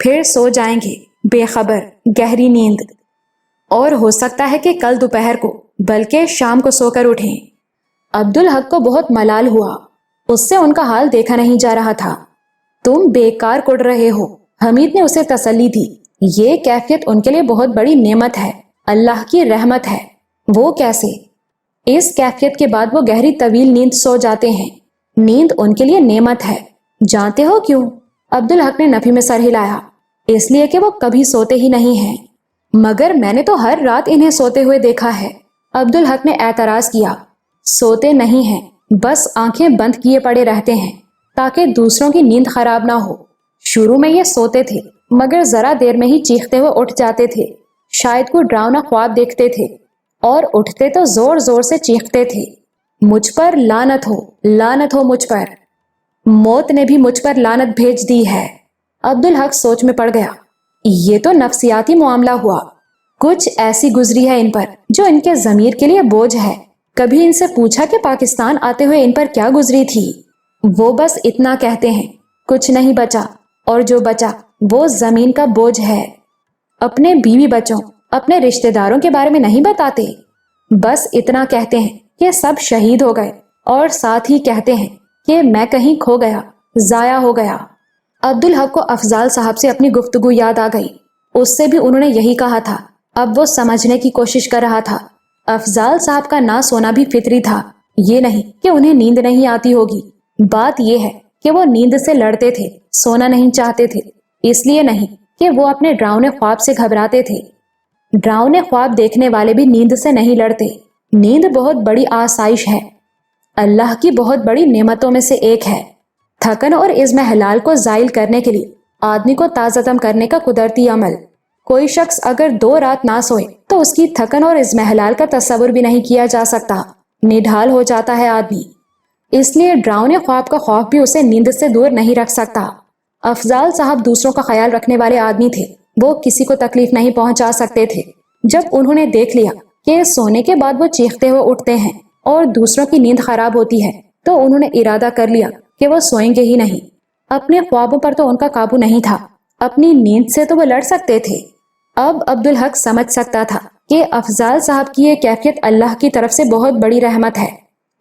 پھر سو جائیں گے بے خبر گہری نیند، اور ہو سکتا ہے کہ کل دوپہر کو بلکہ شام کو سو کر اٹھیں۔ عبدالحق کو بہت ملال ہوا، اس سے ان کا حال دیکھا نہیں جا رہا تھا۔ تم بیکار کڑ رہے ہو، حمید نے اسے تسلی دی۔ یہ کیفیت ان کے لیے بہت بڑی نعمت ہے، اللہ کی رحمت ہے۔ وہ کیسے؟ اس کیفیت کے بعد وہ گہری طویل نیند سو جاتے ہیں۔ نیند ان کے لیے نعمت ہے، جانتے ہو کیوں؟ عبدالحق نے نفی میں سر ہلایا۔ اس لیے کہ وہ کبھی سوتے ہی نہیں ہیں۔ مگر میں نے تو ہر رات انہیں سوتے ہوئے دیکھا ہے، عبدالحق نے اعتراض کیا۔ سوتے نہیں ہیں، بس آنکھیں بند کیے پڑے رہتے ہیں تاکہ دوسروں کی نیند خراب نہ ہو۔ شروع میں یہ سوتے تھے مگر ذرا دیر میں ہی چیختے ہوئے اٹھ جاتے تھے، شاید کوئی ڈراؤنا خواب دیکھتے تھے، اور اٹھتے تو زور زور سے چیختے تھے، مجھ پر لعنت ہو مجھ پر، موت نے بھی مجھ پر لعنت بھیج دی ہے۔ عبدالحق سوچ میں پڑ گیا، یہ تو نفسیاتی معاملہ ہوا، کچھ ایسی گزری ہے ان پر جو ان کے ضمیر کے لیے بوجھ ہے۔ کبھی ان سے پوچھا کہ پاکستان آتے ہوئے ان پر کیا گزری تھی؟ وہ بس اتنا کہتے ہیں، کچھ نہیں بچا، اور جو بچا وہ زمین کا بوجھ ہے۔ اپنے بیوی بچوں، اپنے رشتہ داروں کے بارے میں نہیں بتاتے، بس اتنا کہتے ہیں کہ سب شہید ہو گئے، اور ساتھ ہی کہتے ہیں کہ میں کہیں کھو گیا، ضائع ہو گیا۔ عبدالحق کو افضال صاحب سے اپنی گفتگو یاد آ گئی، اس سے بھی انہوں نے یہی کہا تھا۔ اب وہ سمجھنے کی کوشش کر رہا تھا۔ افضال صاحب کا نہ سونا بھی فطری تھا، یہ نہیں کہ انہیں نیند نہیں آتی ہوگی، بات یہ ہے کہ وہ نیند سے لڑتے تھے، سونا نہیں چاہتے تھے، اس لیے نہیں کہ وہ اپنے ڈراؤنے خواب سے گھبراتے تھے۔ ڈراؤنے خواب دیکھنے والے بھی نیند سے نہیں لڑتے۔ نیند بہت بڑی آسائش ہے، اللہ کی بہت بڑی نعمتوں میں سے ایک ہے۔ تھکن اور اضمحلال کو زائل کرنے کے لیے آدمی کو تازہ دم کرنے کا قدرتی عمل۔ کوئی شخص اگر 2 رات نہ سوئے تو اس کی تھکن اور اضمحلال کا تصور بھی نہیں کیا جا سکتا، نڈھال ہو جاتا ہے آدمی۔ اس لیے ڈراؤنے خواب کا خوف بھی اسے نیند سے دور نہیں رکھ سکتا۔ افضال صاحب دوسروں کا خیال رکھنے والے آدمی تھے، وہ کسی کو تکلیف نہیں پہنچا سکتے تھے۔ جب انہوں نے دیکھ لیا کہ سونے کے بعد وہ چیختے ہوئے اٹھتے ہیں اور دوسروں کی نیند خراب ہوتی ہے، تو انہوں نے ارادہ کر لیا کہ وہ سوئیں گے ہی نہیں۔ اپنے خوابوں پر تو ان کا قابو نہیں تھا، اپنی نیند سے تو وہ لڑ سکتے تھے۔ اب عبدالحق سمجھ سکتا تھا کہ افضال صاحب کی یہ کیفیت اللہ کی طرف سے بہت بڑی رحمت ہے۔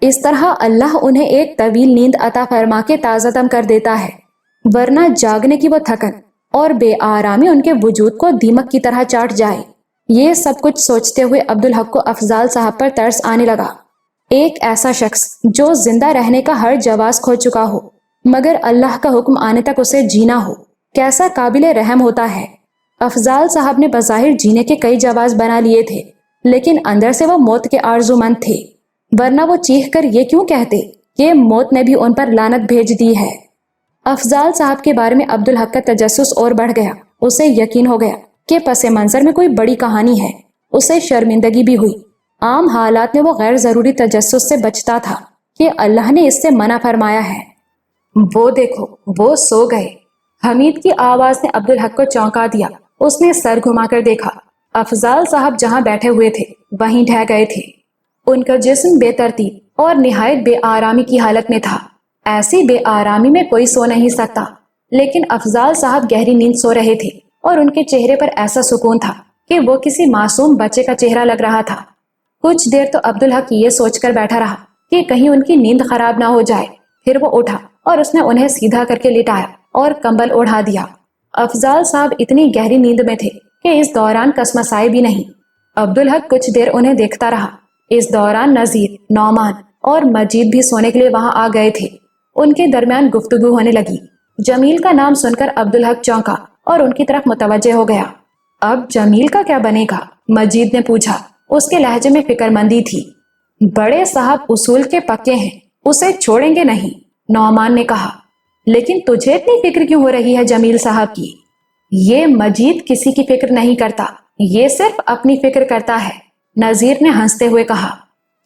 اس طرح اللہ انہیں ایک طویل نیند عطا فرما کے تازہ دم کر دیتا ہے، ورنہ جاگنے کی وہ تھکن اور بے آرامی ان کے وجود کو دیمک کی طرح چاٹ جائے۔ یہ سب کچھ سوچتے ہوئے عبدالحق کو افضال صاحب پر ترس آنے لگا۔ ایک ایسا شخص جو زندہ رہنے کا ہر جواز کھو چکا ہو مگر اللہ کا حکم آنے تک اسے جینا ہو، کیسا قابل رحم ہوتا ہے۔ افضال صاحب نے بظاہر جینے کے کئی جواز بنا لیے تھے، لیکن اندر سے وہ موت کے آرزومند تھے، ورنہ وہ چیخ کر یہ کیوں کہتے کہ موت نے بھی ان پر لعنت بھیج دی ہے۔ افضال صاحب کے بارے میں عبدالحق کا تجسس اور بڑھ گیا۔ اسے یقین ہو گیا کہ پس منظر میں کوئی بڑی کہانی ہے۔ اسے شرمندگی بھی ہوئی۔ عام حالات میں وہ غیر ضروری تجسس سے بچتا تھا کہ اللہ نے اس سے منع فرمایا ہے۔ وہ دیکھو، وہ سو گئے۔ حمید کی آواز نے عبدالحق کو چونکا دیا۔ اس نے سر گھما کر دیکھا، افضال صاحب جہاں بیٹھے ہوئے تھے وہیں ڈھہ گئے تھے۔ ان کا جسم بے ترتیب اور نہایت بے آرامی کی حالت میں تھا۔ ایسی بے آرامی میں کوئی سو نہیں سکتا، لیکن افضال صاحب گہری نیند سو رہے تھے اور ان کے چہرے پر ایسا سکون تھا کہ وہ کسی معصوم بچے کا چہرہ لگ رہا تھا۔ کچھ دیر تو عبدالحق یہ سوچ کر بیٹھا رہا کہ کہیں ان کی نیند خراب نہ ہو جائے۔ پھر وہ اٹھا اور اس نے انہیں سیدھا کر کے لٹایا اور کمبل اوڑھا دیا۔ افضال صاحب اتنی گہری نیند میں تھے کہ اس دوران کسمسائے بھی نہیں۔ عبدالحق کچھ دیر انہیں دیکھتا رہا۔ اس دوران نذیر، نعمان اور مجید بھی سونے کے لیے وہاں آ گئے تھے۔ ان کے درمیان گفتگو ہونے لگی۔ جمیل کا نام سن کر عبدالحق چونکا اور ان کی طرف متوجہ ہو گیا۔ اب جمیل کا کیا بنے گا؟ مجید نے پوچھا۔ اس کے لہجے میں فکر مندی تھی۔ بڑے صاحب اصول کے پکے ہیں، اسے چھوڑیں گے نہیں، نعمان نے کہا۔ لیکن تجھے اتنی فکر کیوں ہو رہی ہے جمیل صاحب کی؟ یہ مجید کسی کی فکر نہیں کرتا، یہ صرف اپنی فکر کرتا ہے، نذیر نے ہنستے ہوئے کہا۔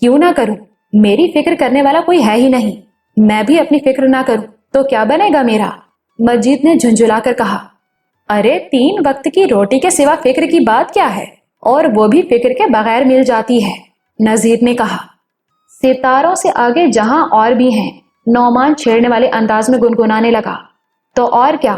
کیوں نہ کروں؟ میری فکر کرنے والا کوئی ہے ہی نہیں۔ میں بھی اپنی فکر نہ کروں تو کیا بنے گا میرا؟ مجید نے جھنجھلا کر کہا۔ ارے 3 وقت کی روٹی کے سوا فکر کی بات کیا ہے، اور وہ بھی فکر کے بغیر مل جاتی ہے، نذیر نے کہا۔ ستاروں سے آگے جہاں اور بھی ہیں، نعمان چھیڑنے والے انداز میں گنگنانے لگا۔ تو اور کیا،